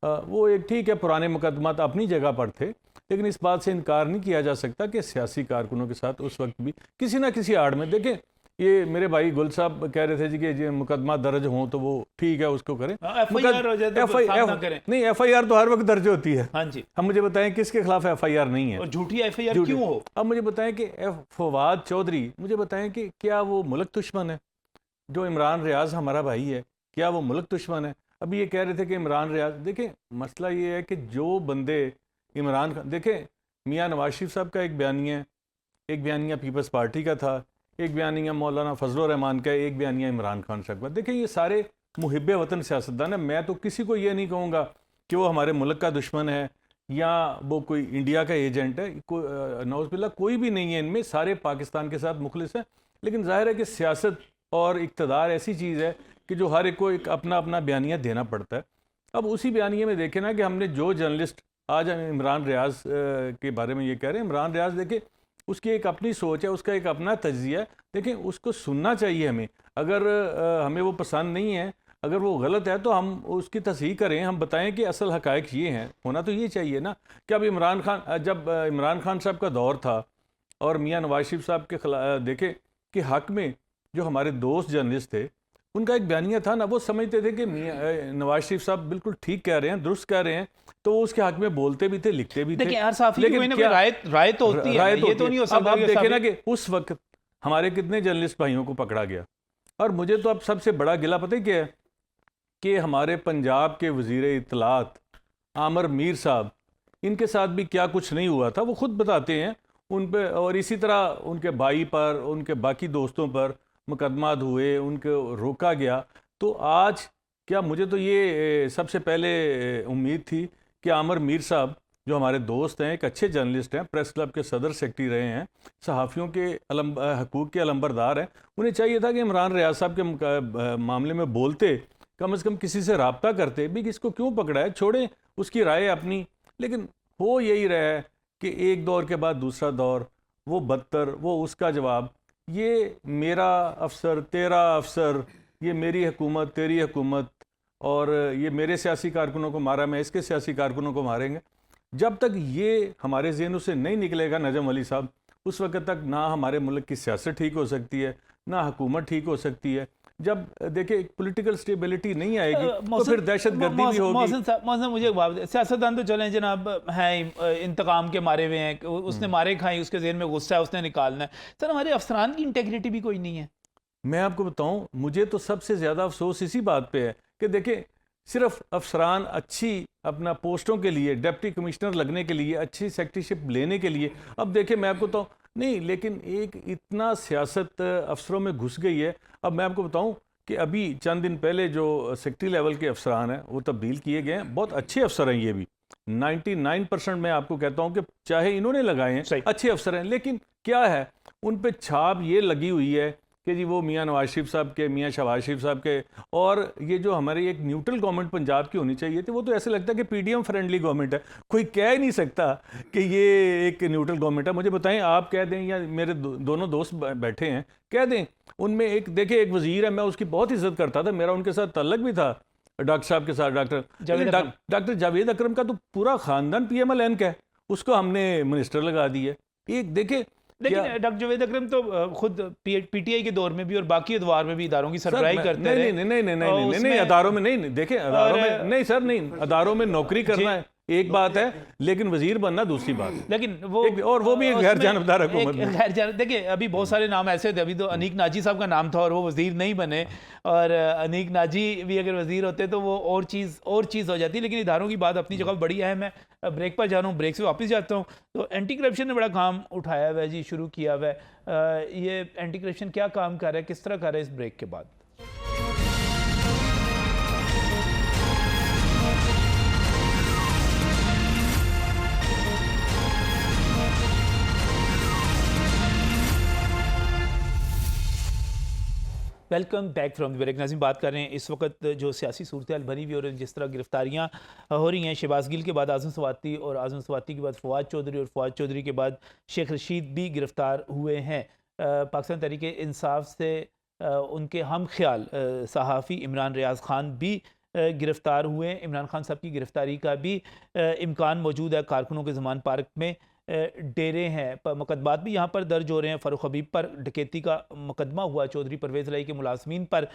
वो एक ठीक है पुराने मुकदमात अपनी जगह पर थे, लेकिन इस बात से इनकार नहीं किया जा सकता कि सियासी कारकुनों के साथ उस वक्त भी किसी ना किसी आड़ में, देखें ये मेरे भाई गुल साहब कह रहे थे जी कि ये मुकदमा दर्ज हो तो वो ठीक है उसको करें, FIR हो जाए तो साथ ना करें। नहीं FIR तो हर वक्त दर्ज होती है। हाँ जी, हम मुझे बताएं किसके खिलाफ FIR नहीं है और झूठी FIR क्यों हो? अब मुझे बताएं कि फवाद चौधरी, मुझे बताएं कि क्या वो मुल्क दुश्मन है? जो इमरान रियाज हमारा भाई है, क्या वो मुल्क दुश्मन है? अभी ये कह रहे थे कि इमरान रियाज, देखें मसला ये है कि जो बंदे इमरान खान, देखें मियाँ नवाज शरीफ साहब का एक बयानिया पीपल्स पार्टी का था, एक बयानिया मौलाना फजलुर रहमान का, एक बयानिया इमरान खान साहब का। देखें ये सारे मुहिब वतन सियासतदान है। मैं तो किसी को ये नहीं कहूँगा कि वो हमारे मुल्क का दुश्मन है या वो कोई इंडिया का एजेंट है, नौज़बिल्ला कोई भी नहीं है इनमें, सारे पाकिस्तान के साथ मुखलिस हैं। लेकिन जाहिर है कि सियासत और इक़्तिदार ऐसी चीज़ है कि जो हर एक को एक अपना अपना बयानिया देना पड़ता है। अब उसी बयानिए में देखें ना कि हमने जो जर्नलिस्ट आज हम इमरान रियाज के बारे में ये कह रहे हैं, इमरान रियाज देखें उसकी एक अपनी सोच है, उसका एक अपना तज्जिया है, देखें उसको सुनना चाहिए हमें। अगर हमें वो पसंद नहीं है, अगर वो गलत है तो हम उसकी तस्हीह करें, हम बताएं कि असल हक़ाइक़ ये हैं, होना तो ये चाहिए ना कि अब जब इमरान खान साहब का दौर था और मियाँ नवाज शरीफ साहब के खिलाफ देखें कि हक़ में जो हमारे दोस्त जर्नलिस्ट थे उनका एक बयानिया था ना, वो समझते थे कि नवाज शरीफ साहब बिल्कुल ठीक कह रहे हैं, दुरुस्त कह रहे हैं, तो वो उसके हक में बोलते भी थे, लिखते भी थे। लेकिन राय तो होती है, ये तो नहीं हो सकता। अब आप देखें ना कि उस वक्त हमारे कितने जर्नलिस्ट भाइयों को पकड़ा गया, और मुझे तो अब सबसे बड़ा गिला पता है क्या है कि हमारे पंजाब के वज़ीर इत्तलात आमिर मीर साहब, इनके साथ भी क्या कुछ नहीं हुआ था, वो खुद बताते हैं उन पे, और इसी तरह उनके भाई पर, उनके बाकी दोस्तों पर मुकदमात हुए, उनको रोका गया। तो आज क्या, मुझे तो ये सबसे पहले उम्मीद थी कि आमिर मीर साहब जो हमारे दोस्त हैं, एक अच्छे जर्नलिस्ट हैं, प्रेस क्लब के सदर सेक्रेटरी रहे हैं, सहाफ़ियों के हकूक़ के अलंबरदार हैं, उन्हें चाहिए था कि इमरान रियाज साहब के मामले में बोलते, कम से कम किसी से रब्ता करते भी कि इसको क्यों पकड़ा है, छोड़ें उसकी राय अपनी। लेकिन हो यही रहा है कि एक दौर के बाद दूसरा दौर, वो बदतर, वो उसका जवाब, ये मेरा अफसर तेरा अफसर, ये मेरी हुकूमत तेरी हुकूमत, और ये मेरे सियासी कारकुनों को मारा, मैं इसके सियासी कारकुनों को मारेंगे। जब तक ये हमारे ज़हनों से नहीं निकलेगा नजम अली साहब, उस वक्त तक ना हमारे मुल्क की सियासत ठीक हो सकती है, ना हुकूमत ठीक हो सकती है। जब देखिए पॉलिटिकल स्टेबिलिटी नहीं आएगी तो फिर दहशतगर्दी भी होगी। मोहसिन साहब मुझे एक बात, सियासतदान तो चलें जनाब हैं, इंतकाम के मारे हुए हैं, उसने मारे खाई, उसके ज़हन में गुस्सा है, उसने निकालना है। सर हमारे अफसरान की इंटेग्रिटी भी कोई नहीं है। मैं आपको बताऊं, मुझे तो सबसे ज़्यादा अफसोस इसी बात पे है कि देखिए सिर्फ अफसरान अच्छी अपना पोस्टों के लिए, डिप्टी कमिश्नर लगने के लिए, अच्छी सेक्रेटरीशिप लेने के लिए, अब देखिए मैं आपको तो नहीं, लेकिन एक इतना सियासत अफसरों में घुस गई है। अब मैं आपको बताऊं कि अभी चंद दिन पहले जो सेक्रेटरी लेवल के अफसरान हैं वो तब्दील किए गए हैं, बहुत अच्छे अफसर हैं, ये भी 99% मैं आपको कहता हूं कि चाहे इन्होंने लगाए हैं अच्छे अफसर हैं, लेकिन क्या है उन पे छाप ये लगी हुई है कि जी वो मियाँ नवाज शरीफ साहब के, मियाँ शहबाज शरीफ साहब के, और ये जो हमारी एक न्यूट्रल गवर्नमेंट पंजाब की होनी चाहिए थी, वो तो ऐसे लगता है कि PDM फ्रेंडली गवर्नमेंट है। कोई कह ही नहीं सकता कि ये एक न्यूट्रल गवर्नमेंट है। मुझे बताएं, आप कह दें या मेरे दोनों दोस्त बैठे हैं, कह दें उनमें एक, देखिए एक वज़ीर है, मैं उसकी बहुत इज्जत करता था, मेरा उनके साथ तल्लक भी था, डॉक्टर साहब के साथ, डॉक्टर जावेद अकरम का तो पूरा ख़ानदान PMLN का है, उसको हमने मिनिस्टर लगा दिया। एक देखे, लेकिन डॉक्टर जावेद अकरम तो खुद PTI के दौर में भी और बाकी अदवार में भी इदारों की सरबराही करते रहे। नहीं, अदारों में नहीं, देखें अदारों में नहीं सर, नहीं, अदारों में नौकरी करना है एक बात है, लेकिन वजीर बनना दूसरी बात है। लेकिन वो भी एक गैर जानबदार हुकूमत में। देखिए अभी बहुत सारे नाम ऐसे थे, अभी तो अनीक नाजी साहब का नाम था और वो वजीर नहीं बने, और अनीक नाजी भी अगर वजीर होते तो वो और चीज़ हो जाती। लेकिन इदारों की बात अपनी जगह बड़ी अहम है। ब्रेक पर जा रहा हूँ, ब्रेक से वापस जाता हूँ। तो एंटी करप्शन ने बड़ा काम उठाया हुआ है जी, शुरू किया हुआ है। ये एंटी करप्शन क्या काम कर रहा है, किस तरह कर रहा है, इस ब्रेक के बाद। Welcome back from the break. नाज़रीन, बात कर रहे हैं इस वक्त जो सियासी सूरत हाल बनी हुई और जिस तरह गिरफ्तारियां हो रही हैं, शहबाज गिल के बाद आज़म स्वाति और आज़म स्वाति के बाद फवाद चौधरी और फवाद चौधरी के बाद शेख रशीद भी गिरफ्तार हुए हैं। पाकिस्तान तहरीक इंसाफ से उनके हम ख्याल सहाफ़ी इमरान रियाज ख़ान भी गिरफ़्तार हुए हैं। इमरान खान साहब की गिरफ़्तारी का भी इम्कान मौजूद है। कारकुनों के ज़मान पार्क में डेरे हैं। मुकदमात भी यहाँ पर दर्ज हो रहे हैं। फ़ारूक हबीब पर डकैती का मुकदमा हुआ। चौधरी परवेज़ लाई के मुलाजमीन पर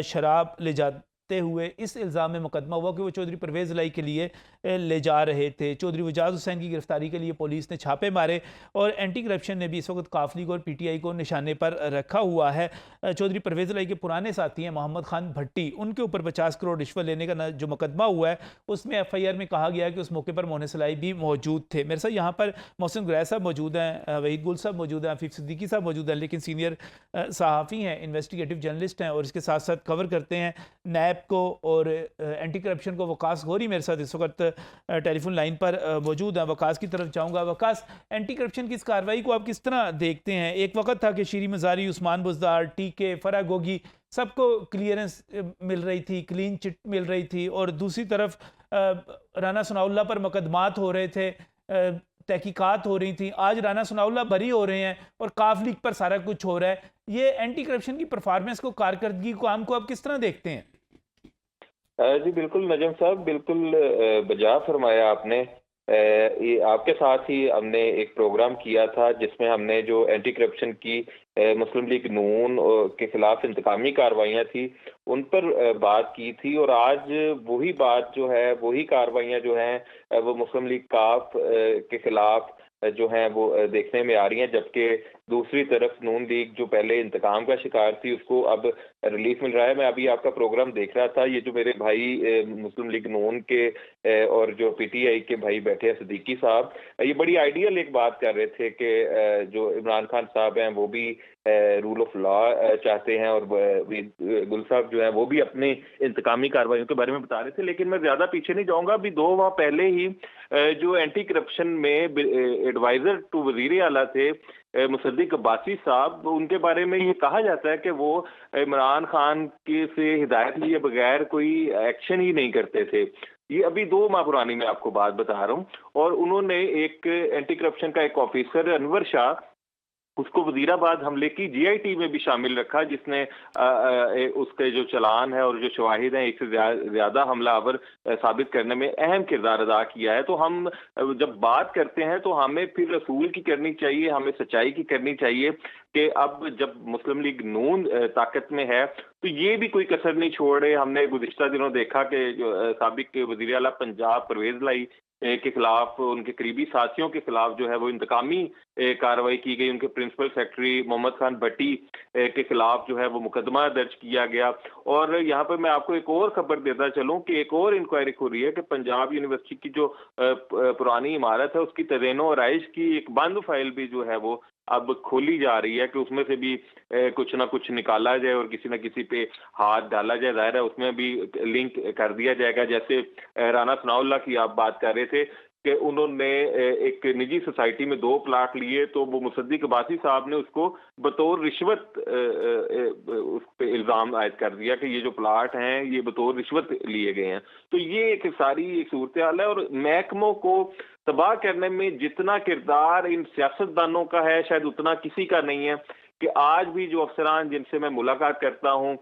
शराब ले जाते हुए इस इल्ज़ाम में मुकदमा हुआ कि वो चौधरी परवेज़ लाई के लिए ले जा रहे थे। चौधरी वजाज हुसैन की गिरफ़्तारी के लिए पुलिस ने छापे मारे और एंटी करप्शन ने भी इस वक्त काफ लीग और PTI को निशाने पर रखा हुआ है। चौधरी परवेज़ लाई के पुराने साथी हैं मोहम्मद खान भट्टी, उनके ऊपर 50 करोड़ रिश्वत लेने का जो मुकदमा हुआ है उसमें FIR में कहा गया है कि उस मौके पर मोहन सलाई भी मौजूद थे। मेरे साथ यहाँ पर मोहसिन गुरैश साहब मौजूद हैं, वहीद गुल साहब मौजूद हैं, आफिफ सिद्दीकी साहब मौजूद हैं, लेकिन सीनियर सहाफ़ी हैं, इन्वेस्टिगेटिव जर्नलिस्ट हैं और इसके साथ साथ कवर करते हैं नैब को और एंटी करप्शन को। वकास गौरी मेरे साथ इस वक्त टेलीफोन लाइन पर मौजूद है। वकास की तरफ जाऊंगा। वकास, एंटी करप्शन की इस कार्रवाई को आप किस तरह देखते हैं? एक वक्त था कि शीरी मज़ारी, उस्मान बुज़दार, टीके, फराह गोगी सबको क्लियरेंस मिल रही थी, क्लीन चिट मिल रही थी और दूसरी तरफ राना सनाउल्लाह पर मुकदमात हो रहे थे, तहकीकात हो रही थी। आज राना सनाउल्लाह बरी हो रहे हैं और काफ लीग पर सारा कुछ हो रहा है। ये एंटी करप्शन की परफॉर्मेंस को, कारकर्दगी को, काम को आप किस तरह देखते हैं? जी बिल्कुल नजम साहब, बिल्कुल बजा फरमाया आपने। ये आपके साथ ही हमने एक प्रोग्राम किया था जिसमें हमने जो एंटी करप्शन की मुस्लिम लीग नून के खिलाफ इंतकामी कार्रवाइयाँ थी उन पर बात की थी और आज वही बात जो है, वही कार्रवाइयाँ जो हैं वो मुस्लिम लीग काफ के खिलाफ जो हैं वो देखने में आ रही हैं, जबकि दूसरी तरफ नून लीग जो पहले इंतकाम का शिकार थी उसको अब रिलीफ मिल रहा है। मैं अभी आपका प्रोग्राम देख रहा था, ये जो मेरे भाई मुस्लिम लीग नून के और जो PTI के भाई बैठे हैं सिद्दीकी साहब, ये बड़ी आइडियल एक बात कर रहे थे कि जो इमरान खान साहब हैं वो भी रूल ऑफ लॉ चाहते हैं और गुल साहब जो है वो भी अपनी इंतकामी कार्रवाइयों के बारे में बता रहे थे। लेकिन मैं ज्यादा पीछे नहीं जाऊंगा। अभी 2 माह पहले ही जो एंटी करप्शन में एडवाइजर टू वजीर आला थे मुसद्दिक अब्बासी साहब, उनके बारे में ये कहा जाता है कि वो इमरान खान के से हिदायत लिए बगैर कोई एक्शन ही नहीं करते थे। ये अभी 2 माह पुरानी मैं आपको बात बता रहा हूँ। और उन्होंने एक एंटी करप्शन का एक ऑफिसर अनवर शाह, उसको वजीराबाद हमले की GIT में भी शामिल रखा, जिसने उसके जो चलान है और जो शवाहिद हैं एक से ज्यादा हमलावर साबित करने में अहम किरदार अदा किया है। तो हम जब बात करते हैं तो हमें फिर रसूल की करनी चाहिए, हमें सच्चाई की करनी चाहिए कि अब जब मुस्लिम लीग नून ताकत में है तो ये भी कोई कसर नहीं छोड़ रहे। हमने गुज़िश्ता दिनों देखा कि जो साबिक वज़ीर आला पंजाब परवेज़ लाई के खिलाफ, उनके करीबी साथियों के खिलाफ जो है वो इंतकामी कार्रवाई की गई। उनके प्रिंसिपल सेक्रेटरी मोहम्मद खान भट्टी के खिलाफ जो है वो मुकदमा दर्ज किया गया। और यहाँ पर मैं आपको एक और खबर देता चलूँ कि एक और इंक्वायरी हो रही है कि पंजाब यूनिवर्सिटी की जो पुरानी इमारत है उसकी तज़ीनो और आइश की एक बंद फाइल भी जो है वो अब खोली जा रही है कि उसमें से भी कुछ ना कुछ निकाला जाए और किसी न किसी पे हाथ डाला जाए। जाहिर है उसमें भी लिंक कर दिया जाएगा। जैसे राना सनाउल्लाह की आप बात कर रहे थे कि उन्होंने एक निजी सोसाइटी में 2 प्लाट लिए, तो वो मुसद्दिक अब्बासी साहब ने उसको बतौर रिश्वत उस पे इल्ज़ाम आयद कर दिया कि ये जो प्लाट हैं ये बतौर रिश्वत लिए गए हैं। तो ये एक सारी एक सूरत हाल है और महकमों को तबाह करने में जितना किरदार इन सियासतदानों का है शायद उतना किसी का नहीं है। कि आज भी जो अफसरान जिनसे मैं मुलाकात करता हूँ,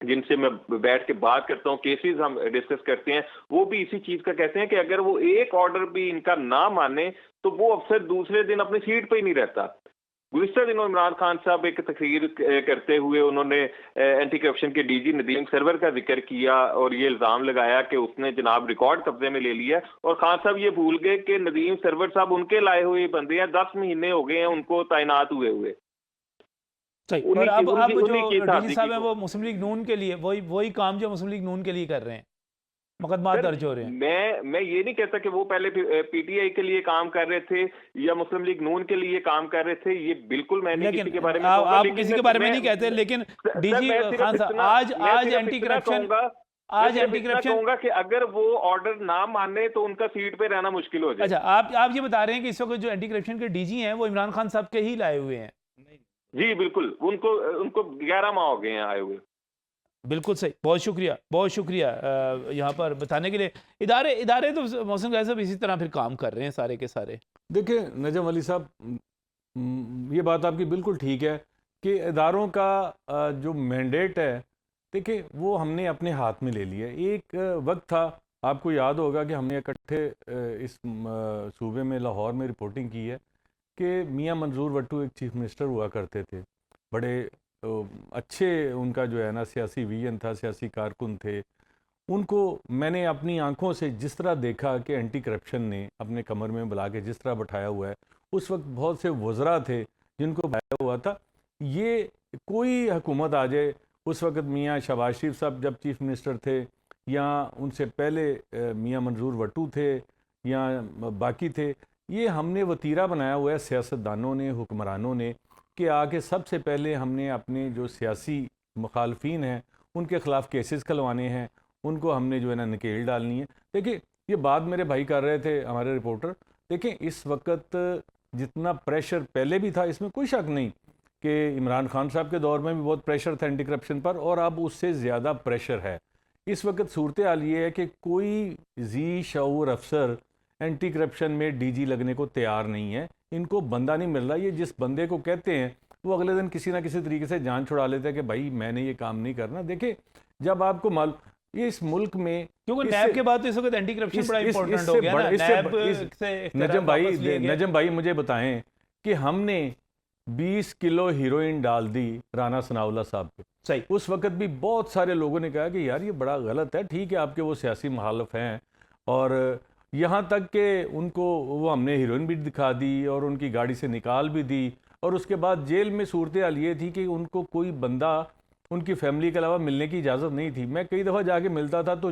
जिनसे मैं बैठ के बात करता हूँ, केसेस हम डिस्कस करते हैं, वो भी इसी चीज का कहते हैं कि अगर वो एक ऑर्डर भी इनका ना माने तो वो अफसर दूसरे दिन अपनी सीट पे ही नहीं रहता। गुज़िश्ता दिनों इमरान खान साहब एक तकरीर करते हुए उन्होंने एंटी करप्शन के DG नदीम सरवर का जिक्र किया और ये इल्ज़ाम लगाया कि उसने जनाब रिकॉर्ड कब्जे में ले लिया। और खान साहब ये भूल गए कि नदीम सरवर साहब उनके लाए हुए बंदे हैं, 10 महीने हो गए हैं उनको तैनात हुए। सही। और अब जो DG साहब हैं वो मुस्लिम लीग नून के लिए वही काम जो मुस्लिम लीग नून के लिए कर रहे हैं, मुकदमा दर्ज हो रहे हैं। मैं ये नहीं कहता कि वो पहले PTI के लिए काम कर रहे थे या मुस्लिम लीग नून के लिए काम कर रहे थे, ये बिल्कुल मैं नहीं किसी के बारे में आप किसी के बारे में नहीं कहते, लेकिन DG खान साहब आज एंटी करप्शन कहूंगा कि अगर वो ऑर्डर ना माने तो उनका सीट पे रहना मुश्किल हो जाए। अच्छा, आप ये बता रहे हैं कि इस वक्त जो एंटी करप्शन के DG हैं वो इमरान खान साहब के ही लाए हुए हैं? जी बिल्कुल, उनको 11 माह हो गए हैं आए हुए। बिल्कुल सही, बहुत शुक्रिया यहाँ पर बताने के लिए। इदारे तो मोहसिन साहब इसी तरह फिर काम कर रहे हैं सारे के सारे। देखिए नजम अली साहब, ये बात आपकी बिल्कुल ठीक है कि इदारों का जो मैंडेट है, देखिए वो हमने अपने हाथ में ले लिया। एक वक्त था, आपको याद होगा कि हमने इकट्ठे इस सूबे में लाहौर में रिपोर्टिंग की है कि मियां मंजूर भट्टू एक चीफ मिनिस्टर हुआ करते थे, बड़े अच्छे उनका जो है ना सियासी विजन था, सियासी कारकुन थे। उनको मैंने अपनी आंखों से जिस तरह देखा कि एंटी करप्शन ने अपने कमर में बुला के जिस तरह बैठाया हुआ है, उस वक्त बहुत से वज़रा थे जिनको बैठाया हुआ था। ये कोई हुकूमत आ जाए, उस वक्त मियाँ शहबाज शरीफ साहब जब चीफ मिनिस्टर थे, या उनसे पहले मियाँ मंजूर भट्टू थे, या बाकी थे, ये हमने वतीरा बनाया हुआ है सियासतदानों ने, हुक्मरानों ने, कि आके सबसे पहले हमने अपने जो सियासी मुखालफीन हैं उनके ख़िलाफ़ केसेस खुलवाने हैं, उनको हमने जो है ना नकेल डालनी है। देखिए ये बात मेरे भाई कर रहे थे, हमारे रिपोर्टर। देखें इस वक्त जितना प्रेशर पहले भी था, इसमें कोई शक नहीं कि इमरान खान साहब के दौर में भी बहुत प्रेशर था एंटी करप्शन पर, और अब उससे ज़्यादा प्रेशर है। इस वक्त सूरत हाल ये है कि कोई जी शऊर अफसर एंटी करप्शन में डीजी लगने को तैयार नहीं है। इनको बंदा नहीं मिल रहा। ये जिस बंदे को कहते हैं वो अगले दिन किसी ना किसी तरीके से जान छुड़ा लेता है कि भाई मैंने ये काम नहीं करना। देखिए जब आपको मालूम ये इस मुल्क में, क्योंकि नैब के बाद तो इस वक्त एंटी करप्शन बड़ा इंपॉर्टेंट हो गया ना। नजम भाई मुझे बताएं कि हमने 20 किलो हीरोइन डाल दी राना सनाउल्लाह साहब पे। सही। उस वक्त भी बहुत सारे लोगों ने कहा कि यार ये बड़ा गलत है। ठीक है आपके वो सियासी मुखालिफ हैं, और यहाँ तक कि उनको वो हमने हीरोइन भी दिखा दी और उनकी गाड़ी से निकाल भी दी, और उसके बाद जेल में सूरत हाल ये थी कि उनको कोई बंदा उनकी फैमिली के अलावा मिलने की इजाज़त नहीं थी। मैं कई दफ़ा जाके मिलता था, तो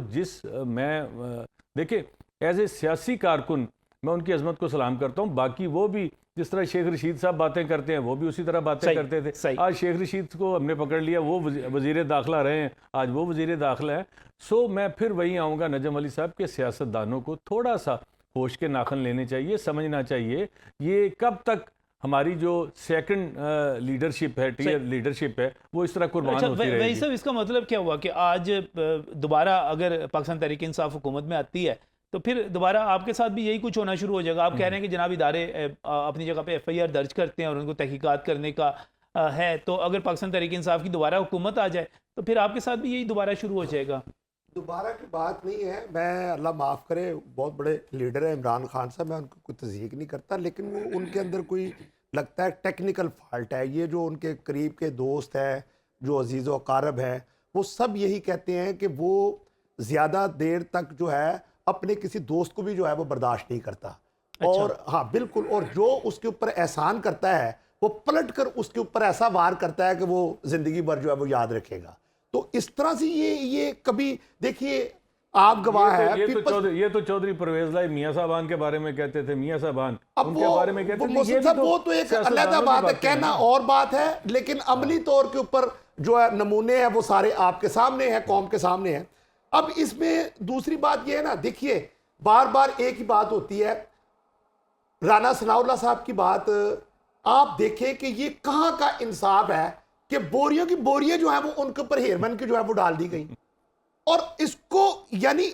देखिए एज ए सियासी कारकुन मैं उनकी अजमत को सलाम करता हूँ। बाकी वो भी जिस तरह शेख रशीद साहब बातें करते हैं, वो भी उसी तरह बातें करते थे। आज शेख रशीद को हमने पकड़ लिया, वो वज़ीर दाखिला रहे हैं, आज वो वज़ीर दाखिला है। सो मैं फिर वही आऊँगा नजम अली साहब के सियासतदानों को थोड़ा सा होश के नाखन लेने चाहिए, समझना चाहिए ये कब तक हमारी जो सेकंड लीडरशिप है, टीयर लीडरशिप है, वो इस तरह कुर्बान होती रहेगी। वही सब इसका मतलब क्या हुआ कि आज दोबारा अगर पाकिस्तान तहरीक इंसाफ हुकूमत में आती है तो फिर दोबारा आपके साथ भी यही कुछ होना शुरू हो जाएगा। आप कह रहे हैं कि जनाब इदारे अपनी जगह पे FIR दर्ज करते हैं और उनको तहकीकात करने का है, तो अगर पाकिस्तान तहरीक इंसाफ की दोबारा हुकूमत आ जाए तो फिर आपके साथ भी यही दोबारा शुरू हो जाएगा। दोबारा की बात नहीं है। मैं अल्लाह माफ़ करे बहुत बड़े लीडर है इमरान खान साहब, मैं उनको कोई तज़ीक नहीं करता, लेकिन वो उनके अंदर कोई लगता है टेक्निकल फॉल्ट है। ये जो उनके करीब के दोस्त हैं, जो अजीज़ व अकारब हैं, वो सब यही कहते हैं कि वो ज़्यादा देर तक जो है अपने किसी दोस्त को भी जो है वो बर्दाश्त नहीं करता। और हाँ बिल्कुल, और जो उसके ऊपर एहसान करता है वो पलट कर उसके ऊपर ऐसा वार करता है कि वो ज़िंदगी भर जो है वो याद रखेगा। तो इस तरह से ये कभी देखिए आप गवाह है। ये तो चौधरी परवेज लाई मियां साहबान के बारे में कहते थे, मियां साहबान उनके बारे में कहते थे। वो तो एक अलग बात है, कहना और बात है, लेकिन अमली तौर के ऊपर जो है नमूने हैं वो सारे आपके सामने हैं, कौम के सामने हैं। अब इसमें दूसरी बात ये है ना, देखिए बार बार एक ही बात होती है। राना सनाउल्लाह साहब की बात आप देखें कि ये कहाँ का इंसाफ है कि बोरियों की बोरियां जो है वो उनके ऊपर हेरमन की जो है वो डाल दी गई, और इसको यानी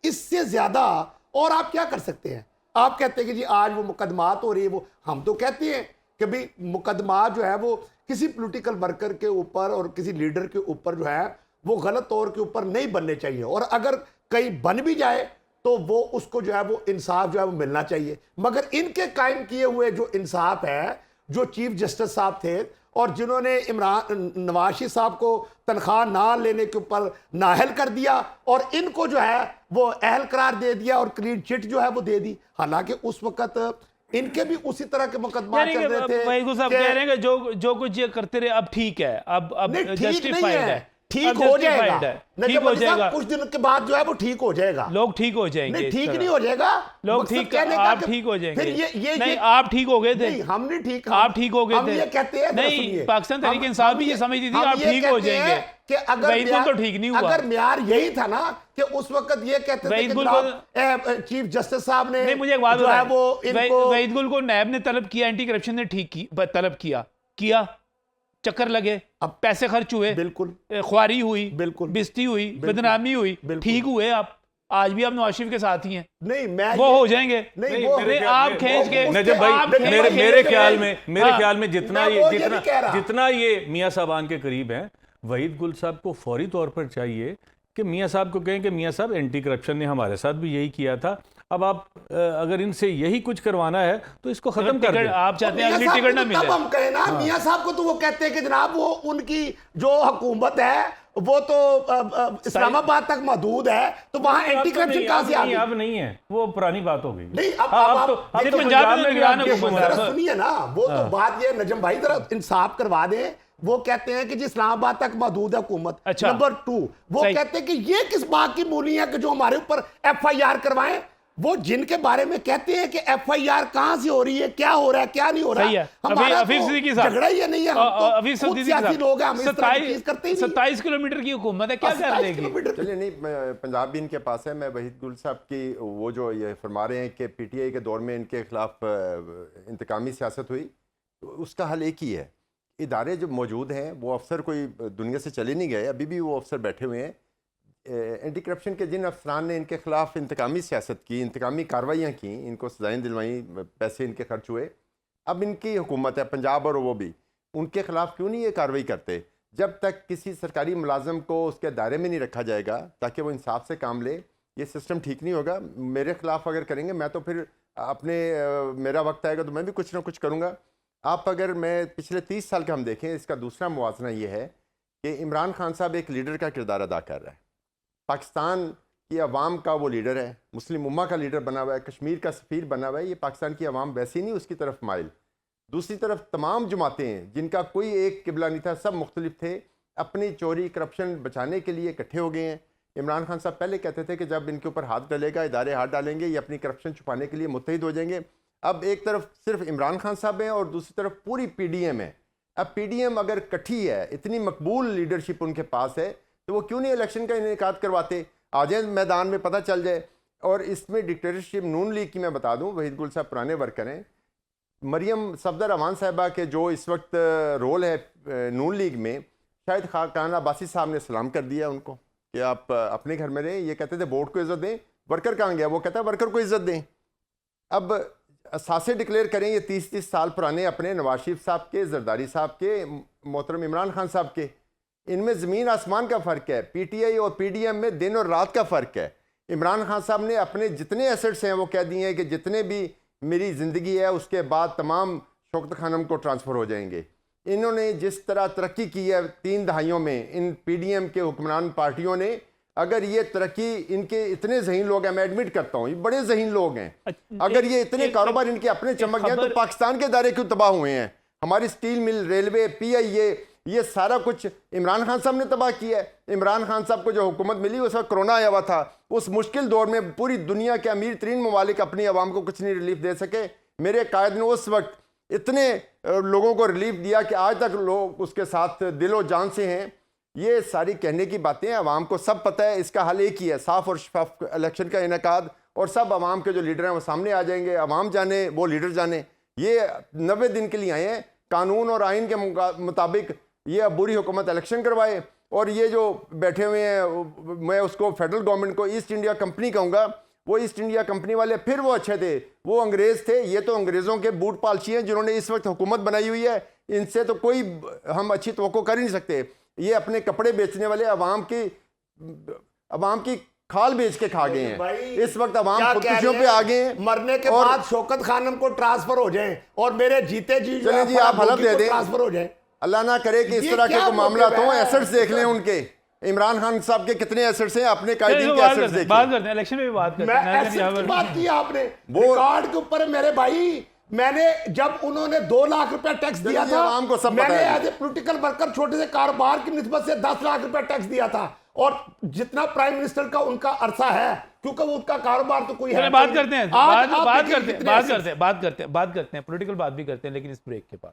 इससे ज्यादा और आप क्या कर सकते हैं। आप कहते हैं कि जी आज वो मुकदमात हो रही है, वो हम तो कहते हैं कि भाई मुकदमात जो है वो किसी पॉलिटिकल वर्कर के ऊपर और किसी लीडर के ऊपर जो है वो गलत तौर के ऊपर नहीं बनने चाहिए, और अगर कहीं बन भी जाए तो वो उसको जो है वो इंसाफ जो है वो मिलना चाहिए। मगर इनके कायम किए हुए जो इंसाफ है, जो चीफ जस्टिस साहब थे और जिन्होंने नवाज शरीफ साहब को तनख्वाह ना लेने के ऊपर नाअहल कर दिया और इनको जो है वो अहल करार दे दिया और क्लीन चिट जो है वो दे दी, हालांकि उस वक्त इनके भी उसी तरह के मुकदमा चल रहे थे। वही साहब कह रहे हैं कि जो कुछ ये करते रहे अब ठीक है, अब जस्टिफाइड है, ठीक हो जाएगा, ठीक हो जाएगा, कुछ दिन के बाद जो है वो ठीक हो जाएगा, लोग ठीक हो जाएंगे। नहीं ठीक नहीं हो जाएगा, लोग ठीक, आप ठीक हो जाएंगे। फिर ये नहीं आप ठीक हो गए थे, हम नहीं ठीक, आप ठीक हो गए थे। ये कहते हैं नहीं, पाकिस्तान तहरीक इंसाफ भी ये समझती थी आप ठीक हो जाएंगे कि अगर तो ठीक नहीं हुआ। अगर म्यार यही था ना कि उस वक्त ये कहते थे कि चीफ जस्टिस साहब ने, नहीं मुझे एक बात है वो इनको वहीद गुल को नैब ने तलब किया, एंटी करप्शन ने ठीक की, तलब किया चक्कर लगे, अब पैसे खर्च हुए, बिल्कुल ख्वारी हुई, बिल्कुल बिस्ती हुई, बदनामी हुई, ठीक हुए आप, आज भी आप नवाज शरीफ के साथ ही हैं, नहीं मैं वो हो जाएंगे। नहीं वो नहीं, आप खींच के नजम आप भाई, खींच मेरे के- मेरे ख्याल में हाँ। ख्याल में जितना मैं ये वो ये नहीं कह रहा। जितना ये मियां साहबान के करीब हैं, वहीद गुल साहब को फौरी तौर पर चाहिए कि मियां साहब को कहें कि मियां साहब एंटी करप्शन ने हमारे साथ भी यही किया था, अब आप अगर इनसे यही कुछ करवाना है तो इसको खत्म कर दें। आप चाहते हैं मियां अगली साहब टिकट को ना तो मिले। तब हम कहें ना, मियां साहब को तो वो कहते हैं कि जनाब वो उनकी जो हुकूमत है वो तो इस्लामाबाद तक महदूद है, तो वहां एंटी करप्शन कहां से आ गई? अब नहीं है, वो पुरानी बात हो गई। नहीं अब तो पंजाब में निगरान आपकी हुकूमत है। जरा सुनिए ना, वो तो बात ये नजम भाई जरा इंसाफ करवा दें। वो कहते हैं कि जी इस्लामाबाद तक महदूद है हुकूमत। अच्छा। नंबर 2 वो सही। कहते हैं कि ये किस बात की मूली है कि जो हमारे ऊपर FIR करवाएं। वो जिनके बारे में कहते हैं कि FIR कहां से हो रही है, क्या हो रहा है, क्या नहीं हो रहा सही है। हमारा हफीज तो सिद्दीकी साहब, झगड़ा ही नहीं है, हम तो हफीज खुद सिद्दीकी सियासी साहब, लोग हैं, हम इस तरह की चीज करते ही नहीं। 27 किलोमीटर की हुकूमत है, क्या कर 27 देगी? किलोमीटर चलिए नहीं, पंजाब भी इनके पास है। मैं वहीद गुल साहब की वो जो ये फरमा रहे हैं कि PTI के दौर में इनके खिलाफ इंतकामी सियासत हुई, उसका हल एक ही है। इदारे जो मौजूद हैं वो अफसर कोई दुनिया से चले नहीं गए, अभी भी वो अफसर बैठे हुए हैं। एंटी करप्शन के जिन अफसरान ने इनके खिलाफ इंतकामी सियासत की, इंतकामी कार्रवाइयाँ की, इनको सजाएं दिलवाई, पैसे इनके खर्च हुए, अब इनकी हुकूमत है पंजाब और वो भी उनके खिलाफ क्यों नहीं ये कार्रवाई करते? जब तक किसी सरकारी मुलाजम को उसके दायरे में नहीं रखा जाएगा ताकि वो इंसाफ से काम ले, ये सिस्टम ठीक नहीं होगा। मेरे खिलाफ अगर करेंगे मैं तो फिर अपने मेरा वक्त आएगा तो मैं भी कुछ ना कुछ करूँगा। आप अगर मैं पिछले 30 साल का हम देखें, इसका दूसरा मुवाजना ये है कि इमरान खान साहब एक लीडर का किरदार अदा कर रहा है, पाकिस्तान की अवाम का वो लीडर है, मुस्लिम उम्मा का लीडर बना हुआ है, कश्मीर का सफ़ीर बना हुआ है। ये पाकिस्तान की अवाम वैसे ही नहीं उसकी तरफ माइल। दूसरी तरफ तमाम जमातें हैं जिनका कोई एक किबला नहीं था, सब मुख्तलिफ थे, अपनी चोरी करप्शन बचाने के लिए इकट्ठे हो गए हैं। इमरान खान साहब पहले कहते थे कि जब इनके ऊपर हाथ डलेगा, इदारे हाथ डालेंगे, ये अपनी करप्शन छुपाने के लिए मुत्तहिद हो जाएंगे। अब एक तरफ सिर्फ इमरान खान साहब हैं और दूसरी तरफ पूरी PDM है। अब PDM अगर इकट्ठी है, इतनी मकबूल लीडरशिप उनके पास है, तो वो क्यों नहीं इलेक्शन का इनेकाद करवाते? आ जाए मैदान में, पता चल जाए। और इसमें डिक्टेटरशिप नून लीग की मैं बता दूं, वहीद गुल साहब पुराने वर्कर हैं। मरियम सफदर अमान साहिबा के जो इस वक्त रोल है नून लीग में, शायद खान अब्बासी साहब ने सलाम कर दिया उनको कि आप अपने घर में रहें। ये कहते थे वोट को इज़्ज़त दें, वर्कर कहाँ गया? वो कहता है वर्कर को इज़्ज़त दें। अब असासे डिक्लेयर करें ये 30-30 साल पुराने अपने नवाज शरीफ साहब के, जरदारी साहब के, मोहतरम इमरान खान साहब के, इनमें ज़मीन आसमान का फ़र्क है। PTI और PDM में दिन और रात का फ़र्क है। इमरान खान साहब ने अपने जितने एसेट्स हैं वो कह दिए हैं कि जितने भी मेरी ज़िंदगी है उसके बाद तमाम शौकत खानम को ट्रांसफ़र हो जाएंगे। इन्होंने जिस तरह तरक्की की है 3 दहाइयों में इन PDM के हुक्मरान पार्टियों ने, अगर ये तरक्की इनके इतने जहीन लोग हैं, मैं एडमिट करता हूँ ये बड़े जहीन लोग हैं, अगर ये इतने कारोबार इनके अपने चमक गए तो पाकिस्तान के दायरे क्यों तबाह हुए हैं? हमारी स्टील मिल, रेलवे, PIA, ये सारा कुछ इमरान खान साहब ने तबाह किया है। इमरान खान साहब को जो हुकूमत मिली उस वक्त कोरोना आया हुआ था, उस मुश्किल दौर में पूरी दुनिया के अमीर तरीन ममालिक अपनी आवाम को कुछ नहीं रिलीफ दे सके। मेरे कायद ने उस वक्त इतने लोगों को रिलीफ दिया कि आज तक लोग उसके साथ दिलो जान से हैं। ये सारी कहने की बातें आवाम को सब पता है। इसका हल एक ही है, साफ और शफाफ इलेक्शन का इनेकाद, और सब आवाम के जो लीडर हैं वो सामने आ जाएंगे। आवाम जाने, वो लीडर जाने। ये 90 दिन के लिए आए हैं, कानून और आइन के मुताबिक ये अब बुरी हुकूमत इलेक्शन करवाए। और ये जो बैठे हुए हैं, मैं उसको फेडरल गवर्नमेंट को ईस्ट इंडिया कंपनी कहूँगा, वो ईस्ट इंडिया कंपनी वाले फिर वो अच्छे थे, वो अंग्रेज़ थे। ये तो अंग्रेज़ों के बूट पालची हैं जिन्होंने इस वक्त हुकूमत बनाई हुई है। इनसे तो कोई हम अच्छी तवक्को कर ही नहीं सकते। ये अपने कपड़े बेचने वाले अवाम की खाल बेच के खा गए हैं। इस वक्त अवाम खुदकुशियों पे आ गए हैं। मरने के बाद शौकत खानम को ट्रांसफर हो जाए और मेरे जीते जी चलें जी, आप हलफ दे दें, ट्रांसफर हो जाए। अल्लाह ना करे कि इस तरह के कोई मामला हो। एसेट्स देख लें उनके, इमरान खान साहब के कितने एसेट्स हैं, अपने कायदीन के एसेट्स देखें। बात करते हैं, इलेक्शन में भी बात करते हैं। मैं बात की आपने रिकॉर्ड के ऊपर मेरे भाई, मैंने जब उन्होंने 2 लाख रुपया टैक्स दिया था, आवाम को सब मैंने पता है। एज ए पॉलिटिकल वर्कर छोटे से कारोबार की निस्बत से 10 लाख रुपया टैक्स दिया था। और जितना प्राइम मिनिस्टर का उनका अरसा है, क्योंकि वो उनका कारोबार तो कोई है। बात करते हैं, बात करते हैं, पॉलिटिकल बात भी करते हैं, लेकिन इस ब्रेक के बाद।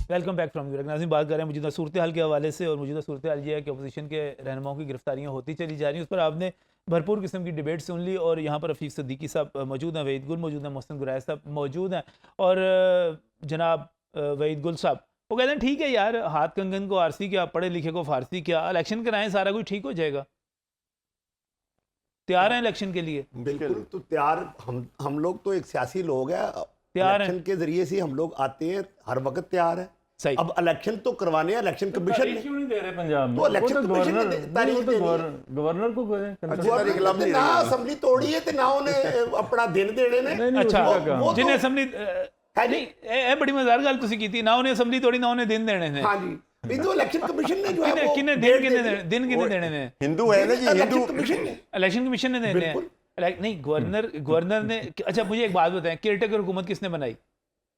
वेलकम बैक फ्रॉम यूरक। नाज़रीन, बात कर रहे हैं मौजूदा सूरत हाल के हवाले से, और मौजूदा सूरत हाल ये है कि अपोजिशन के रहनुमाओं की गिरफ्तारियाँ होती चली जा रही हैं। उस पर आपने भरपूर किस्म की डिबेट सुन ली, और यहाँ पर रफ़ीक सिद्दीकी साहब मौजूद हैं, वहीद गुल मौजूद हैं, मोहसिन गुरैश साहब मौजूद हैं, और जनाब वहीद गुल साहब वो कहते हैं ठीक है यार, हाथ कंगन को आरसी क्या, पढ़े लिखे को फारसी क्या, इलेक्शन कराएं, सारा कुछ ठीक हो जाएगा। तैयार हैं इलेक्शन के लिए? बिल्कुल, तो तैयार हम लोग तो एक सियासी लोग हैं, तैयार हैं। इलेक्शन के जरिए से हम लोग आते हैं, हर वक्त तैयार है। सही। अब इलेक्शन तो करवाने हैं इलेक्शन कमीशन ने, क्यों नहीं दे रहे पंजाब में? तो इलेक्शन कमीशन ने तारीख दे दी है। गवर्नर को गवर्नर ने ना असेंबली तोड़ी है, तो ना उन्हें अपना दिन देने ने। अच्छा, वो जिन्हें तो- असम्बली नहीं, ਇਹ ਬੜੀ ਮਜ਼ਾਰ ਗੱਲ ਤੁਸੀਂ ਕੀਤੀ, ਨਾ ਉਹਨੇ ਅਸੈਂਬਲੀ ਤੋੜੀ, ਨਾ ਉਹਨੇ ਦਿਨ ਦੇਣੇ ਨੇ। हाँ जी, ये तो इलेक्शन कमीशन ने जो है किन्ने वो किन्ने डेट दिन दे दी। किन्ने देने ने? हिंदू है ना जी, हिंदू इलेक्शन कमीशन ने। इलेक्शन कमीशन ने देने हैं। नहीं, गवर्नर ने। अच्छा, मुझे एक बात बताएं, केयरटेकर हुकूमत किसने बनाई?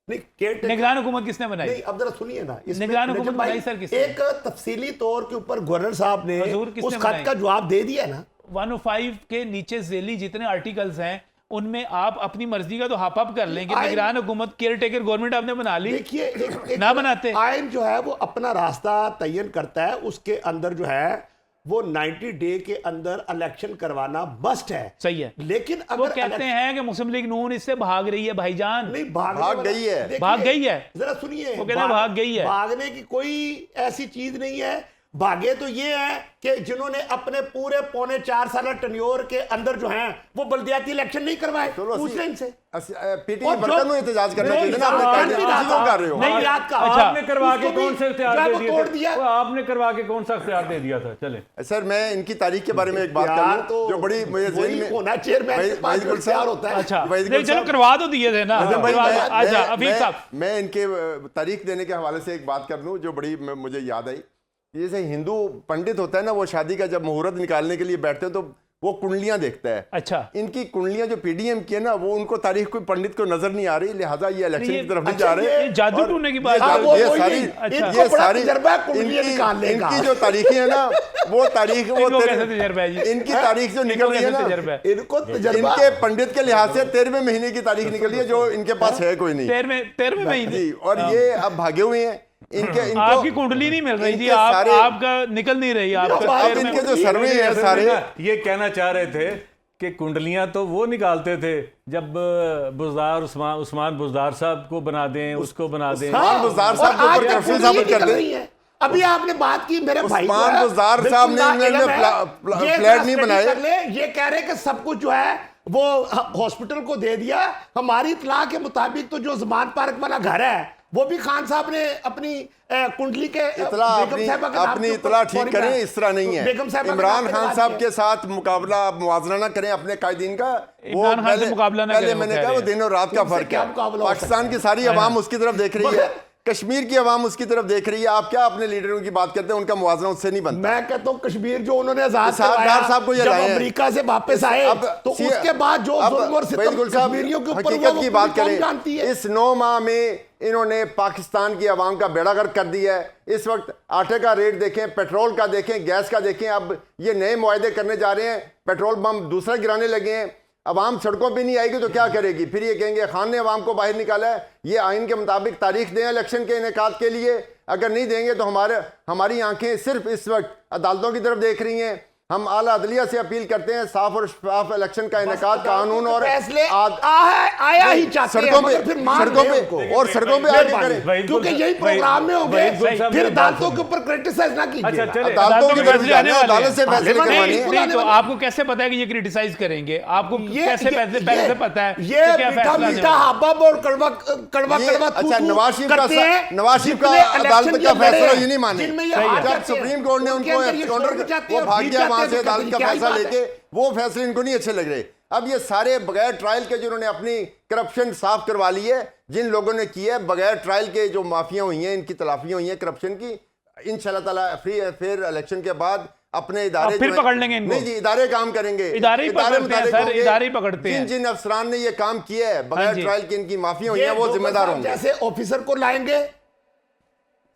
नहीं, केयर निगरान हुकूमत किसने बनाई? नहीं, अब जरा सुनिए ना, इसमें निगरान नजम हुकूमत भाई, बनाई सर किसने? एक तफसीली तौर के ऊपर गवर्नर साहब ने हुजूर किसने उस खत बनाई? का जवाब दे दिया ना। 105 के नीचे झेली जितने आर्टिकल्स हैं, उनमें आप अपनी मर्जी का तो हाफ अप कर लें कि आइन- निगरान हुकूमत, केयरटेकर गवर्नमेंट आपने बना ली। देखिए, ना बनाते। आइन जो है वो अपना रास्ता तयन करता है, उसके अंदर जो है वो 90 डे के अंदर इलेक्शन करवाना मस्ट है। सही है, लेकिन वो अगर कहते हैं कि मुस्लिम लीग नून इससे भाग रही है भाईजान। नहीं, भाग गई है। देखिए, भाग गई है। जरा सुनिए, वो कहते हैं भाग गई है। भागने की कोई ऐसी चीज नहीं है। भागे तो ये है कि जिन्होंने अपने पूरे 4.25 साल टन्योर के अंदर जो हैं वो बल्दियाती इलेक्शन नहीं करवाए, पूछ लें इनसे। पीटी और बर्तन में एहतजाज करना चाहिए ना, आपने नहीं, किसी को कर रहे हो। नहीं, याद का अच्छा, आपने करवा के उसको भी कौन से इख्तियार जो है दे वो दिए तोड़ थे? दिया। वो आपने करवा के कौन सा इख्तियार दे दिया था? चले सर, मैं इनकी तारीख के बारे में एक बात कर यार, लूं, तो जो बड़ी मुझे वही ज़हन में होना चेयरमैन के पास जो इख्तियार होता है। अच्छा, वहीद नहीं, गुल चलो साहब- करवा तो दिए थे ना। भाई, अच्छा, अफीफ साहब, मैं इनके तारीख देने के हवाले से एक बात कर लूं जो बड़ी मुझे याद आई। जैसे हिंदू पंडित होता है ना, वो शादी का जब मुहूर्त निकालने के लिए बैठते हैं तो वो कुंडलियां देखता है। अच्छा, इनकी कुंडलियां जो पीडीएम की है ना, वो उनको तारीख कोई पंडित को नजर नहीं आ रही, लिहाजा ये इलेक्शन की तरफ नहीं जा रहे। ये जादू और टूटने की ये बात जा- है। वो ये वही सारी नहीं, अच्छा, इनको ये बड़ा सारी तजर्बा है कुंडलियां इनकी निकालने का। इनकी जो तारीखें है ना, वो तारीख वो इनको कैसे तजर्बा है जी? इनकी तारीख जो निकल रही है कैसे ना, तजर्बा है? इनको तजर्बा इनके पंडित के लिहाज से 13वें महीने की तारीख निकली है, जो इनके पास है कोई नहीं 13वें महीने। जी। और ये अब भागे हुए हैं, इनको आपकी कुंडली नहीं मिल रही थी, इनके सारे- आपका निकल नहीं रही आपका। अब इनके जो सर्वे है सारे, ये कहना चाह रहे थे कि कुंडलियां तो वो निकालते थे जब बुज़दार उस्मान बुज़दार साहब को बना दें, उसको बना दें। उस्मान बुज़दार साहब के और आज ऊपर तक कर्फ्यू कुंडली साबित कर निकल दें। रही है। अभी आपने बात की मेरे भाई को उस्मान है, बुज़दार बिल्कुल साहब ने ना इन्होंने इल्म है। ये फ्लैट नहीं study बनाए। कर ले, ये कह रहे कि सब कुछ जो है वो हॉस्पिटल को दे दिया। हमारी इतला के मुताबिक तो जो ज़मान पार्क वाला घर है वो भी खान साहब ने अपनी कुंडली के इतला बेगम साहिबा के नाम अपनी के ऊपर इतला ठीक फौरी करें, बनाया। इस तरह नहीं बेगम है। साहिबा के इमरान नाम पे खान बात साहब किया। के साथ मुकाबला, मुवाजना ना करें अपने कायदीन का। वो इमरान खान से मुकाबला ना पहले करें, वो मैंने कह कहा रहे वो हैं। दिन और रात का उनसे फर्क क्या है। मुकाबला हो पाकिस्तान सकता की सारी आवाम उसकी तरफ देख रही है, कश्मीर की आवाम उसकी तरफ देख रही है। आप क्या अपने लीडरों की बात करते हैं, उनका मुवाजना उससे नहीं बनता। मैं कहता हूँ कश्मीर जो उन्होंने आजाद इसाक करवाया, डार साहब को ये जब लाए हैं। अमेरिका से वापस आए अब तो सी- उसके बाद जो अब जुल्म और सितम वहीद गुल साहब, कश्मीरियों के ऊपर हुआ, हकीकत वो की पूरी बात कौम करें, जानती है। इस 9 माह में इन्होंने पाकिस्तान की आवाम का बेड़ा गर्क कर दिया है। इस वक्त आटे का रेट देखें, पेट्रोल का देखें, गैस का देखें। अब ये नए मुआहदे करने जा रहे हैं, पेट्रोल बम दूसरा गिराने लगे हैं। अवाम सड़कों पे नहीं आएगी तो क्या करेगी? फिर ये कहेंगे खान ने अवाम को बाहर निकाला है। ये आइन के मुताबिक तारीख दें इलेक्शन के इनेकाद के लिए। अगर नहीं देंगे तो हमारी आंखें सिर्फ इस वक्त अदालतों की तरफ देख रही हैं। हम आला अदलिया से अपील करते हैं, साफ और शफाफ इलेक्शन का इनेकाद कानून और फैसले आया ही चाहते हैं, सड़कों मगर फिर पे मान सड़कों लें पे उनको। और सड़कों पे आगे करें, क्योंकि यही प्रोग्राम में होंगे, फिर अदालतों के ऊपर क्रिटिसाइज ना कीजिए। अच्छा, चले। अदालतों की तरफ फैसले जाने, आने वाले अदालत से हैं। फैसले नहीं, करवाने नहीं, हैं। नहीं, तो आपको कैसे पता है कि ये क्रिटिसाइज करेंगे? आपको कैसे पहले से पता है ये कि क्या मीठा फैसला मीठा हब्बब और कड़वा कड़वा ये- कड़वा अच्छा, थू-थू नवाज शरीफ का करते हैं, नवाज शरीफ का जितने अदालत इलेक्शन का के फैसला लड़े ये नहीं माने। जिनमें ये सही। हार जब जाते हैं, सुप्रीम कोर्ट ने उनके उनको अंदर ये काउंटर छोड़ के जाते वो हैं, भाग जीत गया जाते वहां हैं, से तो अदालत का क्या ही फैसला बात है। लेके, वो फैसले इनको नहीं अच्छे लग रहे। अब ये सारे बगैर ट्रायल के जिन्होंने अपनी करप्शन साफ करवा ली है, जिन लोगों ने की है बगैर ट्रायल के जो माफिया हुई हैं, इनकी तलाफियां हुई हैं करप्शन की, इंशाल्लाह ताला फ्री फिर इलेक्शन के बाद अपने इदारे फिर जो हैं- पकड़ लेंगे इनको। नहीं जी, इदारे काम करेंगे। इदारे ही पकड़ते हैं मुताबिक सर, होंगे। इदारे ही पकड़ते हैं। जिन जिन अफसरान ने ये काम किया है हाँ बगैर जी। ट्रायल की, इनकी माफिया हुई ये हैं, वो डॉक्टर जिम्मेदार साहब होंगे। जैसे ऑफिसर को लाएंगे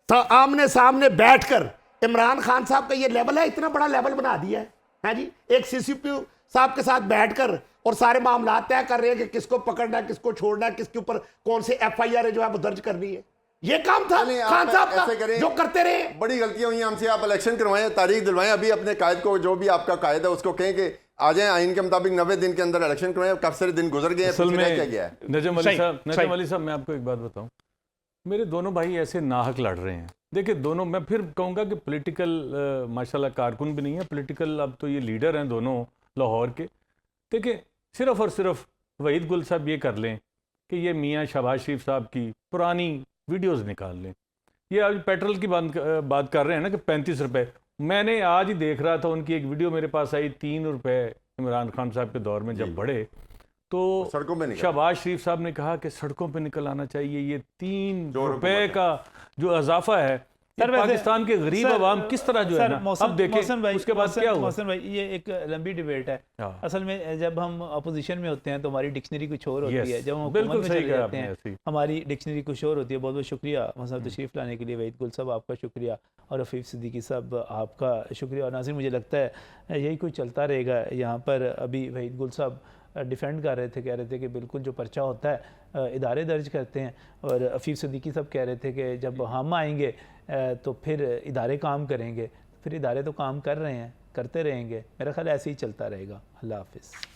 तो आमने सामने बैठकर इमरान खान साहब का ये लेवल है, इतना बड़ा लेवल बना दिया है जी। एक सीसीपी साहब के साथ बैठकर और सारे मामला तय कर रहे हैं कि किसको पकड़ना है, किसको छोड़ना है, किसके ऊपर कौन से एफआईआर जो है वो दर्ज करनी है। ये काम था नहीं, आप खान साहब ऐसे का करें। जो करते रहे। बड़ी गलतियां हुई हमसे, आप इलेक्शन करवाएं, तारीख दिलवाएं, अभी अपने कायद को, जो भी आपका कायद है उसको कहें कि आ जाएं, आइन के मुताबिक 90 दिन के अंदर इलेक्शन करवाएं। काफी सारे दिन गुजर गए हैं, असल पीछे रह क्या में गया है? नजम सही, अली साहब मैं आपको एक बात बताऊं, मेरे दोनों भाई ऐसे नाहक लड़ रहे हैं। देखिए दोनों, मैं फिर कहूँगा कि पॉलिटिकल माशाल्लाह कारकुन भी नहीं है, पॉलिटिकल अब तो ये लीडर हैं दोनों लाहौर के। देखिए सिर्फ और सिर्फ वहीद गुल साहब ये कर लें कि ये मियाँ शहबाज शरीफ साहब की पुरानी वीडियोस निकाल लें। ये आज पेट्रोल की बात कर रहे हैं ना कि 35 रुपये, मैंने आज ही देख रहा था उनकी एक वीडियो मेरे पास आई, 3 रुपये इमरान खान साहब के दौर में जब बढ़े तो सड़कों में निकल, शहबाज शरीफ साहब ने कहा कि सड़कों पे निकल आना चाहिए। ये 3 जो रुपए का जो इजाफा है, सर, वैसे- पाकिस्तान के गरीब सर, अवाम किस तरह जो है ना, अब देखें उसके बाद क्या हुआ। मोहसिन भाई, ये एक लंबी डिबेट है। हाँ। असल में जब हम अपोजिशन में होते हैं तो हमारी डिक्शनरी कुछ और होती Yes, है, जब हम बिल्कुल हुकूमत में सही चले कहा जाते आपने, हैं ऐसी। हमारी डिक्शनरी कुछ और होती है। बहुत बहुत शुक्रिया मतलब तशरीफ़ लाने के लिए वहीद गुल साहब, आपका शुक्रिया, और रफ़ीफ़ सिद्दीकी साहब आपका शुक्रिया। और नाज़रीन, मुझे लगता है यही कुछ चलता रहेगा यहाँ पर। अभी वहीद गुल साहब डिफेंड कर रहे थे, कह रहे थे कि बिल्कुल जो पर्चा होता है इदारे दर्ज करते हैं, और अफ़ीफ़ सिद्दीकी साहब कह रहे थे कि जब हम आएंगे तो फिर इदारे काम करेंगे। फिर इदारे तो काम कर रहे हैं, करते रहेंगे, मेरा ख्याल ऐसे ही चलता रहेगा। अल्लाह हाफ़िज़।